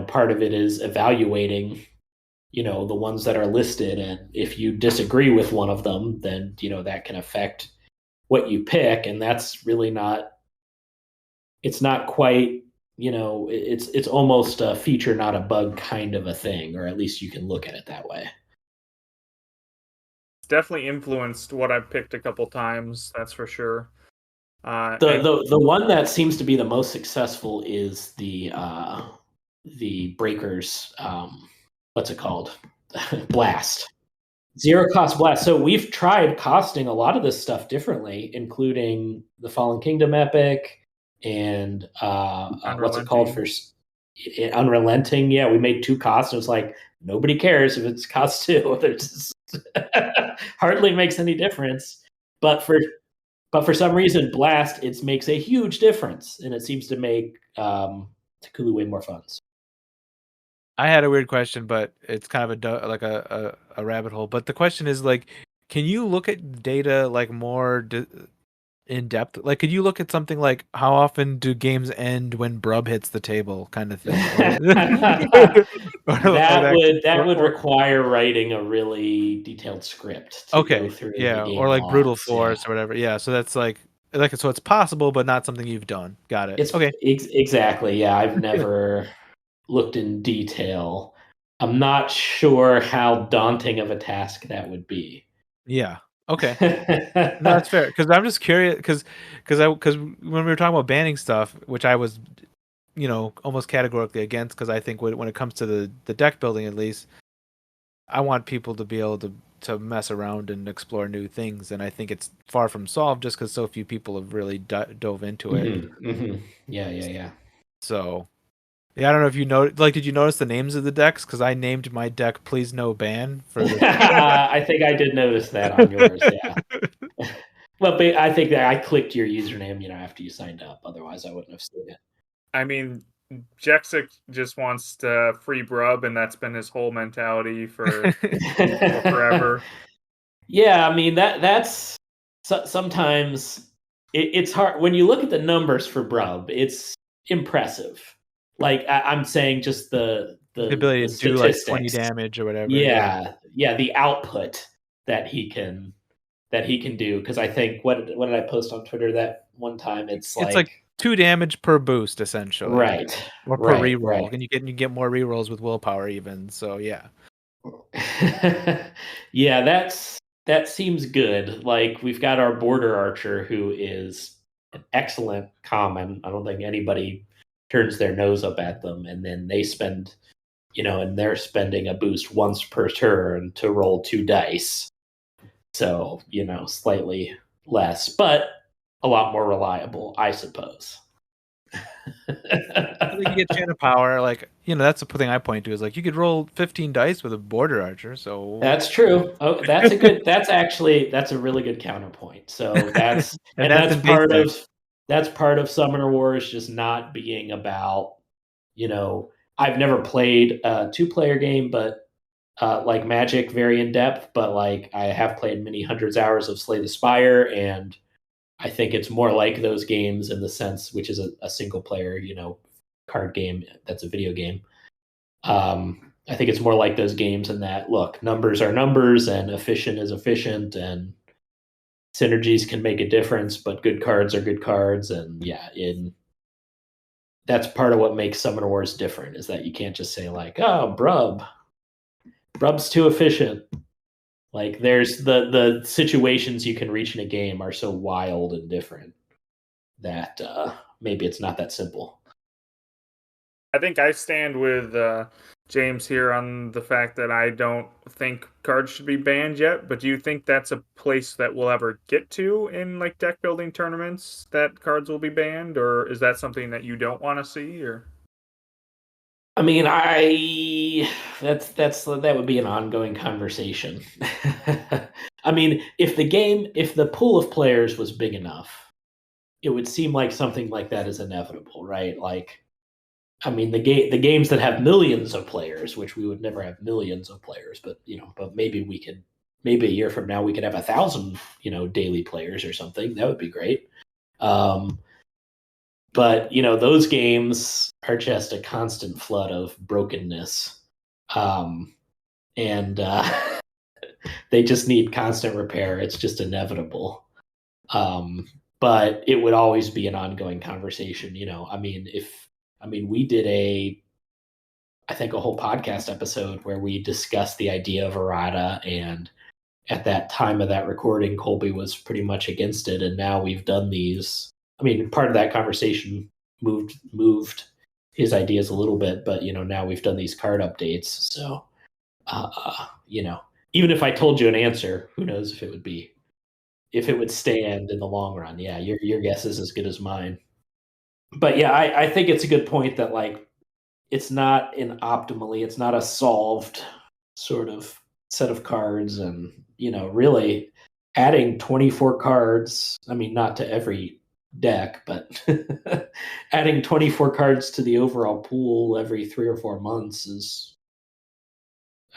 [SPEAKER 3] part of it is evaluating the ones that are listed, and if you disagree with one of them, then that can affect what you pick. And that's really it's not quite it's almost a feature not a bug kind of a thing, or at least you can look at it that way.
[SPEAKER 1] Definitely influenced what I've picked a couple times, that's for sure.
[SPEAKER 3] The one that seems to be the most successful is the Breakers. What's it called? Blast. Zero cost blast. So we've tried costing a lot of this stuff differently, including the Fallen Kingdom epic and what's it called for Unrelenting? Yeah, we made 2 costs. And it was like, nobody cares if it's cost 2. There's hardly makes any difference. But for some reason, Blast, it makes a huge difference, and it seems to make Cthulhu way more fun.
[SPEAKER 2] I had a weird question, but it's kind of a rabbit hole. But the question is, like, can you look at data like more in depth? Like, could you look at something like how often do games end when Brub hits the table, kind of thing?
[SPEAKER 3] That would require writing a really detailed script to go through.
[SPEAKER 2] Yeah,
[SPEAKER 3] the game
[SPEAKER 2] or like
[SPEAKER 3] logs.
[SPEAKER 2] Brutal Force or whatever. Yeah, so that's like so it's possible, but not something you've done. Got it.
[SPEAKER 3] It's okay. Exactly. Yeah, I've never looked in detail. I'm not sure how daunting of a task that would be.
[SPEAKER 2] Yeah. Okay. No, that's fair. Because I'm just curious. Because when we were talking about banning stuff, which I was, almost categorically against, because I think when it comes to the deck building, at least, I want people to be able to mess around and explore new things, and I think it's far from solved just because so few people have really dove into it.
[SPEAKER 3] Mm-hmm. Yeah.
[SPEAKER 2] So. Yeah, I don't know if you know. Like, did you notice the names of the decks? Because I named my deck "Please No Ban" for.
[SPEAKER 3] I think I did notice that on yours. Yeah. Well, but I think that I clicked your username, after you signed up. Otherwise, I wouldn't have seen it.
[SPEAKER 1] I mean, Jexic just wants to free Brub, and that's been his whole mentality for forever.
[SPEAKER 3] Yeah, I mean that's sometimes it's hard when you look at the numbers for Brub. It's impressive. Like I'm saying, just the
[SPEAKER 2] ability to do like 20
[SPEAKER 3] statistics.
[SPEAKER 2] damage or whatever.
[SPEAKER 3] Yeah, the output that he can do. Because I think what did I post on Twitter that one time? It's like
[SPEAKER 2] 2 damage per boost essentially,
[SPEAKER 3] right,
[SPEAKER 2] or per reroll,
[SPEAKER 3] right.
[SPEAKER 2] and you get more rerolls with willpower even. So yeah,
[SPEAKER 3] yeah, that seems good. Like we've got our border archer who is an excellent common. I don't think anybody turns their nose up at them, and then they spend, and they're spending a boost once per turn to roll 2 dice. So, slightly less, but a lot more reliable, I suppose.
[SPEAKER 2] I think you get Chant of Power. Like, that's the thing I point to is like you could roll 15 dice with a border archer. So
[SPEAKER 3] that's true. Oh, that's a really good counterpoint. So that's that's part of Summoner Wars just not being about, I've never played a 2-player game, but like Magic very in depth, but like I have played many hundreds of hours of Slay the Spire, and I think it's more like those games in the sense, which is a single player, card game that's a video game. I think it's more like those games in that, look, numbers are numbers and efficient is efficient and synergies can make a difference, but good cards are good cards. And yeah, that's part of what makes Summoner Wars different, is that you can't just say like, oh, Brub's too efficient. Like there's the situations you can reach in a game are so wild and different that maybe it's not that simple.
[SPEAKER 1] I think I stand with James here on the fact that I don't think cards should be banned yet, but do you think that's a place that we'll ever get to in like deck building tournaments, that cards will be banned, or is that something that you don't want to see? Or
[SPEAKER 3] I mean, that would be an ongoing conversation. I mean, if the pool of players was big enough, it would seem like something like that is inevitable, right? Like, I mean, the games that have millions of players, which we would never have millions of players, but but maybe a year from now we could have 1,000, daily players or something. That would be great. But those games are just a constant flood of brokenness, and they just need constant repair. It's just inevitable. But it would always be an ongoing conversation. I mean, we did I think a whole podcast episode where we discussed the idea of errata, and at that time of that recording, Colby was pretty much against it, and now we've done these. I mean, part of that conversation moved his ideas a little bit, but now we've done these card updates. So, even if I told you an answer, who knows if it would stand in the long run. Yeah, your guess is as good as mine. But yeah, I think it's a good point that like it's not it's not a solved sort of set of cards, and really adding 24 cards. I mean, not to every deck, but adding 24 cards to the overall pool every 3 or 4 months is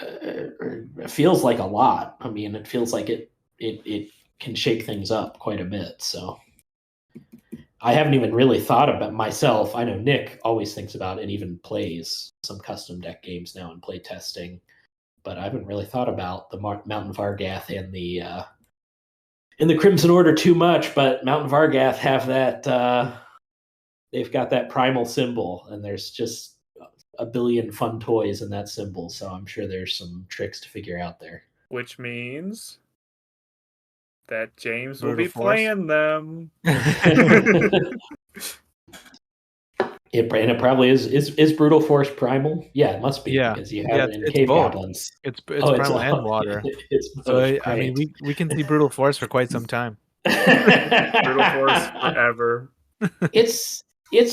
[SPEAKER 3] it feels like a lot. I mean, it feels like it can shake things up quite a bit. So I haven't even really thought about myself. I know Nick always thinks about it and even plays some custom deck games now and play testing, but I haven't really thought about the Mountain Vargath and the Crimson Order too much. But Mountain Vargath have that they've got that primal symbol, and there's just a billion fun toys in that symbol. So I'm sure there's some tricks to figure out there.
[SPEAKER 1] which means that James will
[SPEAKER 2] Brutal
[SPEAKER 1] be
[SPEAKER 2] Force.
[SPEAKER 1] playing them.
[SPEAKER 3] It probably is Brutal Force primal. Yeah, it must be,
[SPEAKER 2] Yeah.
[SPEAKER 3] because you have it in
[SPEAKER 2] it's
[SPEAKER 3] Cave
[SPEAKER 2] both.
[SPEAKER 3] Goblins.
[SPEAKER 2] It's primal and water.
[SPEAKER 3] It's both.
[SPEAKER 2] So I mean, we can see Brutal Force for quite some time.
[SPEAKER 1] Brutal Force forever.
[SPEAKER 3] It's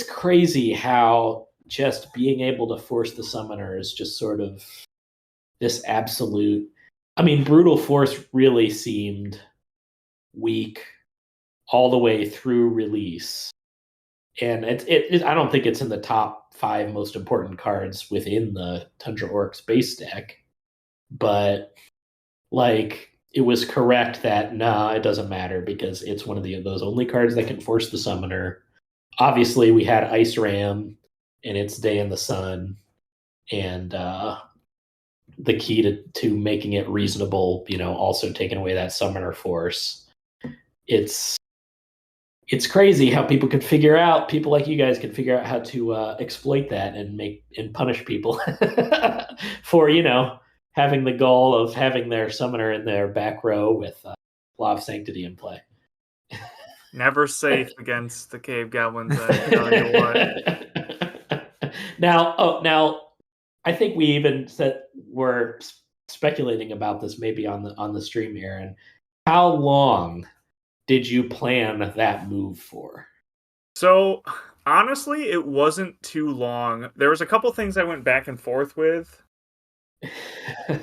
[SPEAKER 3] crazy how just being able to force the summoner is just sort of this absolute. I mean, Brutal Force really seemed weak all the way through release, and I don't think it's in the top 5 most important cards within the Tundra Orcs base deck, but like it was correct that it doesn't matter because it's one of those only cards that can force the summoner. Obviously, we had Ice Ram and its Day in the Sun, and the key to making it reasonable, also taking away that summoner force. It's crazy how people like you guys can figure out how to exploit that and punish people for, having the goal of having their summoner in their back row with Law of Sanctity in play.
[SPEAKER 1] Never safe against the cave goblins, I tell you what.
[SPEAKER 3] Now, I think we even we're speculating about this maybe on the stream, Aaron. How long did you plan that move for?
[SPEAKER 1] So, honestly, it wasn't too long. There was a couple things I went back and forth with.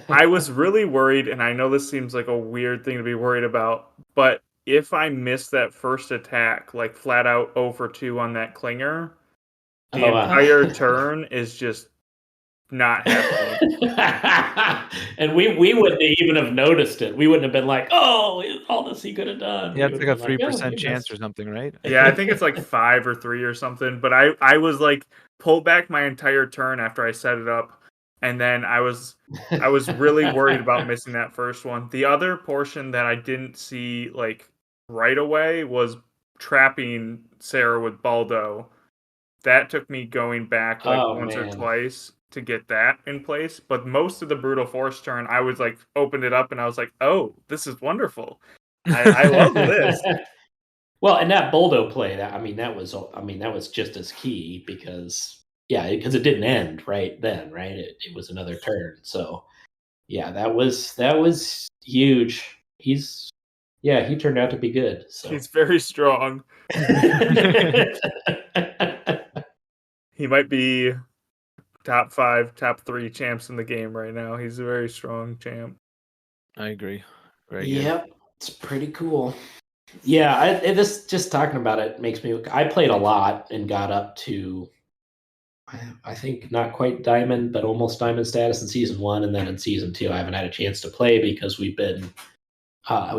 [SPEAKER 1] I was really worried, and I know this seems like a weird thing to be worried about, but if I miss that first attack, like flat out 0 for 2 on that Clinger, the entire turn is just not happening.
[SPEAKER 3] And we wouldn't even have noticed it. We wouldn't have been like, "Oh, all this he could have done."
[SPEAKER 2] Yeah, it's like a 3% chance or something, right?
[SPEAKER 1] Yeah, I think it's like 5 or 3 or something. But I was like pulled back my entire turn after I set it up, and then I was really worried about missing that first one. The other portion that I didn't see like right away was trapping Sarah with Baldo. That took me going back like once or twice to get that in place. But most of the Brutal Force turn, I was like opened it up and I was like, oh, this is wonderful. I love this.
[SPEAKER 3] Well, and that Boldo play, that was just as key because it didn't end right then, right? It was another turn. So yeah, that was huge. He turned out to be good. So
[SPEAKER 1] he's very strong. He might be top 5, top 3 champs in the game right now. He's a very strong champ.
[SPEAKER 2] I agree. Very good.
[SPEAKER 3] Yep, it's pretty cool. Yeah, this just talking about it makes me. I played a lot and got up to, I think not quite diamond, but almost diamond status in season 1, and then in season 2, I haven't had a chance to play because we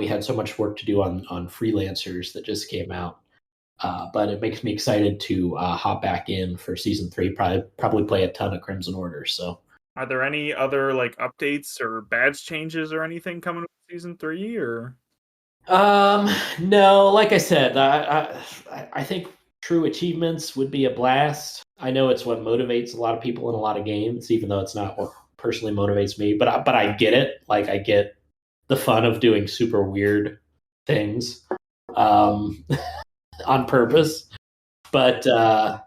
[SPEAKER 3] had so much work to do on freelancers that just came out. But it makes me excited to hop back in for season 3. Probably play a ton of Crimson Order. So,
[SPEAKER 1] are there any other like updates or badge changes or anything coming with season 3 or?
[SPEAKER 3] No. Like I said, I think true achievements would be a blast. I know it's what motivates a lot of people in a lot of games, even though it's not what personally motivates me. But I get it. Like I get the fun of doing super weird things. On purpose, but yeah,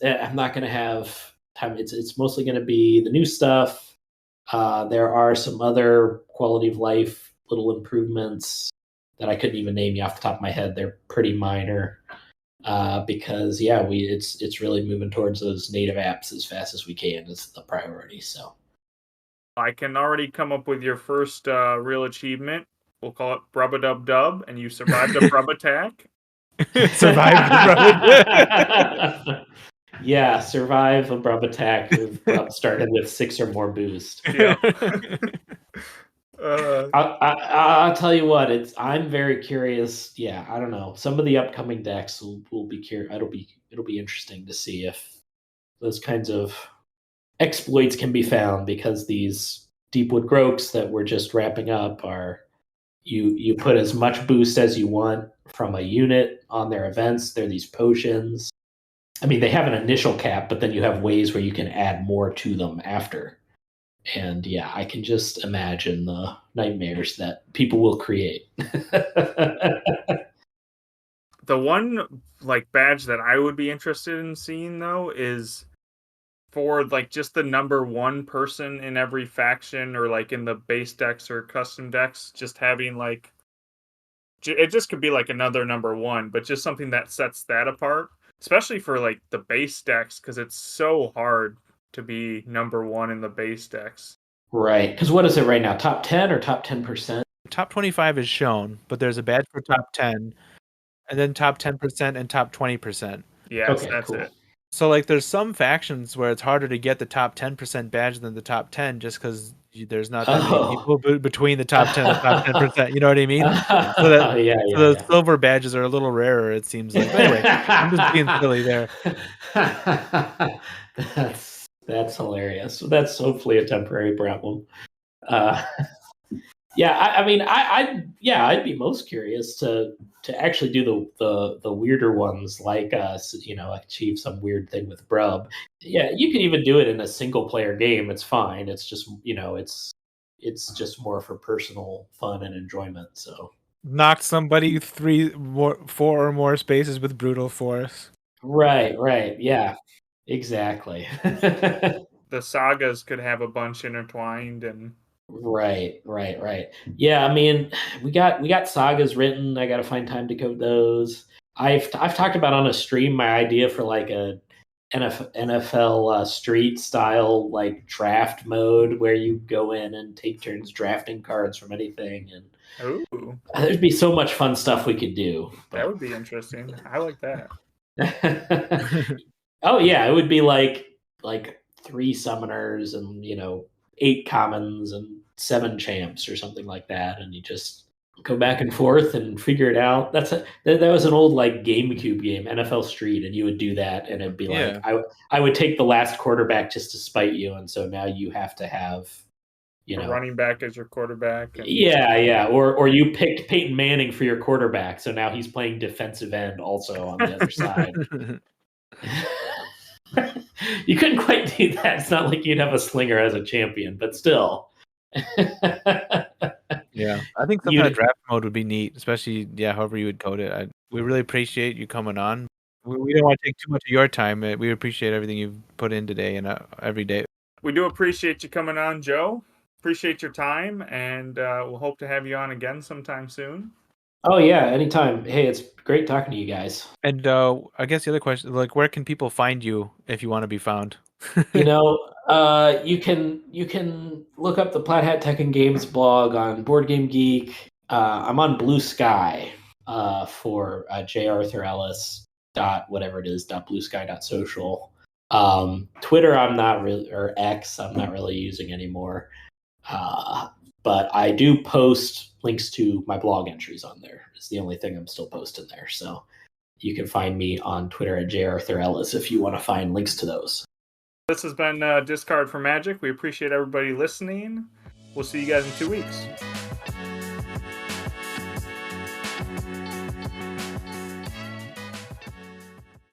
[SPEAKER 3] I'm not going to have time. It's mostly going to be the new stuff. There are some other quality of life little improvements that I couldn't even name you off the top of my head. They're pretty minor because it's really moving towards those native apps as fast as we can is the priority. So
[SPEAKER 1] I can already come up with your first real achievement. We'll call it Brubba Dub Dub, and you survived a Brub attack.
[SPEAKER 2] Survived the Brub attack.
[SPEAKER 3] Yeah, survive a Brub attack. Brub started with 6 or more boost.
[SPEAKER 1] Yeah.
[SPEAKER 3] I'll tell you what. I'm very curious. Yeah, I don't know. Some of the upcoming decks will be curious. It'll be interesting to see if those kinds of exploits can be found because these Deepwood Groaks that we're just wrapping up are. You put as much boost as you want from a unit on their events. They're these potions. I mean, they have an initial cap, but then you have ways where you can add more to them after. And yeah, I can just imagine the nightmares that people will create.
[SPEAKER 1] The one like badge that I would be interested in seeing though is for like just the number 1 person in every faction or like in the base decks or custom decks, just having like it just could be like another number 1, but just something that sets that apart, especially for like the base decks, because it's so hard to be number 1 in the base decks.
[SPEAKER 3] Right, because what is it right now? Top 10 or top 10%?
[SPEAKER 2] Top 25 is shown, but there's a badge for top 10, and then top 10% and top 20%.
[SPEAKER 1] Yes, okay, that's cool. It.
[SPEAKER 2] So, like, there's some factions where it's harder to get the top 10% badge than the top 10 just because there's not that many people between the top 10 and the top 10%. You know what I mean? So those silver badges are a little rarer, it seems like. But anyway, I'm just being silly there.
[SPEAKER 3] That's hilarious. That's hopefully a temporary problem. I mean, I'd be most curious to actually do the weirder ones, like achieve some weird thing with Brub. Yeah, you can even do it in a single player game. It's fine. It's just it's just more for personal fun and enjoyment. So
[SPEAKER 2] knock somebody 4 or more spaces with brutal force.
[SPEAKER 3] Right. Yeah, exactly.
[SPEAKER 1] The sagas could have a bunch intertwined and.
[SPEAKER 3] Right. Yeah, I mean, we got sagas written. I got to find time to code those. I've talked about on a stream my idea for like a NFL street style like draft mode where you go in and take turns drafting cards from anything, and
[SPEAKER 1] Ooh,
[SPEAKER 3] there'd be so much fun stuff we could do.
[SPEAKER 1] that would be interesting. I like that.
[SPEAKER 3] Oh yeah, it would be like 3 summoners and 8 commons and 7 champs or something like that, and you just go back and forth and figure it out. That was an old like GameCube game, NFL Street, and you would do that, and it'd be like I would take the last quarterback just to spite you, and so now you have to have
[SPEAKER 1] a running back as your quarterback. And...
[SPEAKER 3] Yeah, or you picked Peyton Manning for your quarterback, so now he's playing defensive end also on the other side. You couldn't quite do that. It's not like you'd have a slinger as a champion, but still.
[SPEAKER 2] Yeah, I think some kind of draft mode would be neat, especially however you would code it. We really appreciate you coming on. We don't want to take too much of your time. We appreciate everything you've put in today and every day.
[SPEAKER 1] We do appreciate you coming on, Joe. Appreciate your time, and we'll hope to have you on again sometime soon.
[SPEAKER 3] Oh yeah, anytime. Hey, it's great talking to you guys.
[SPEAKER 2] And I guess the other question, like, where can people find you if you want to be found?
[SPEAKER 3] You can look up the Plaid Hat Tech and Games blog on Board Game Geek. I'm on Blue Sky for J. Arthur Ellis .bluesky.social. Twitter I'm not really, or X I'm not really using anymore. But I do post links to my blog entries on there. It's the only thing I'm still posting there. So you can find me on Twitter at J. Arthur Ellis if you want to find links to those.
[SPEAKER 1] This has been Discard for Magic. We appreciate everybody listening. We'll see you guys in 2 weeks.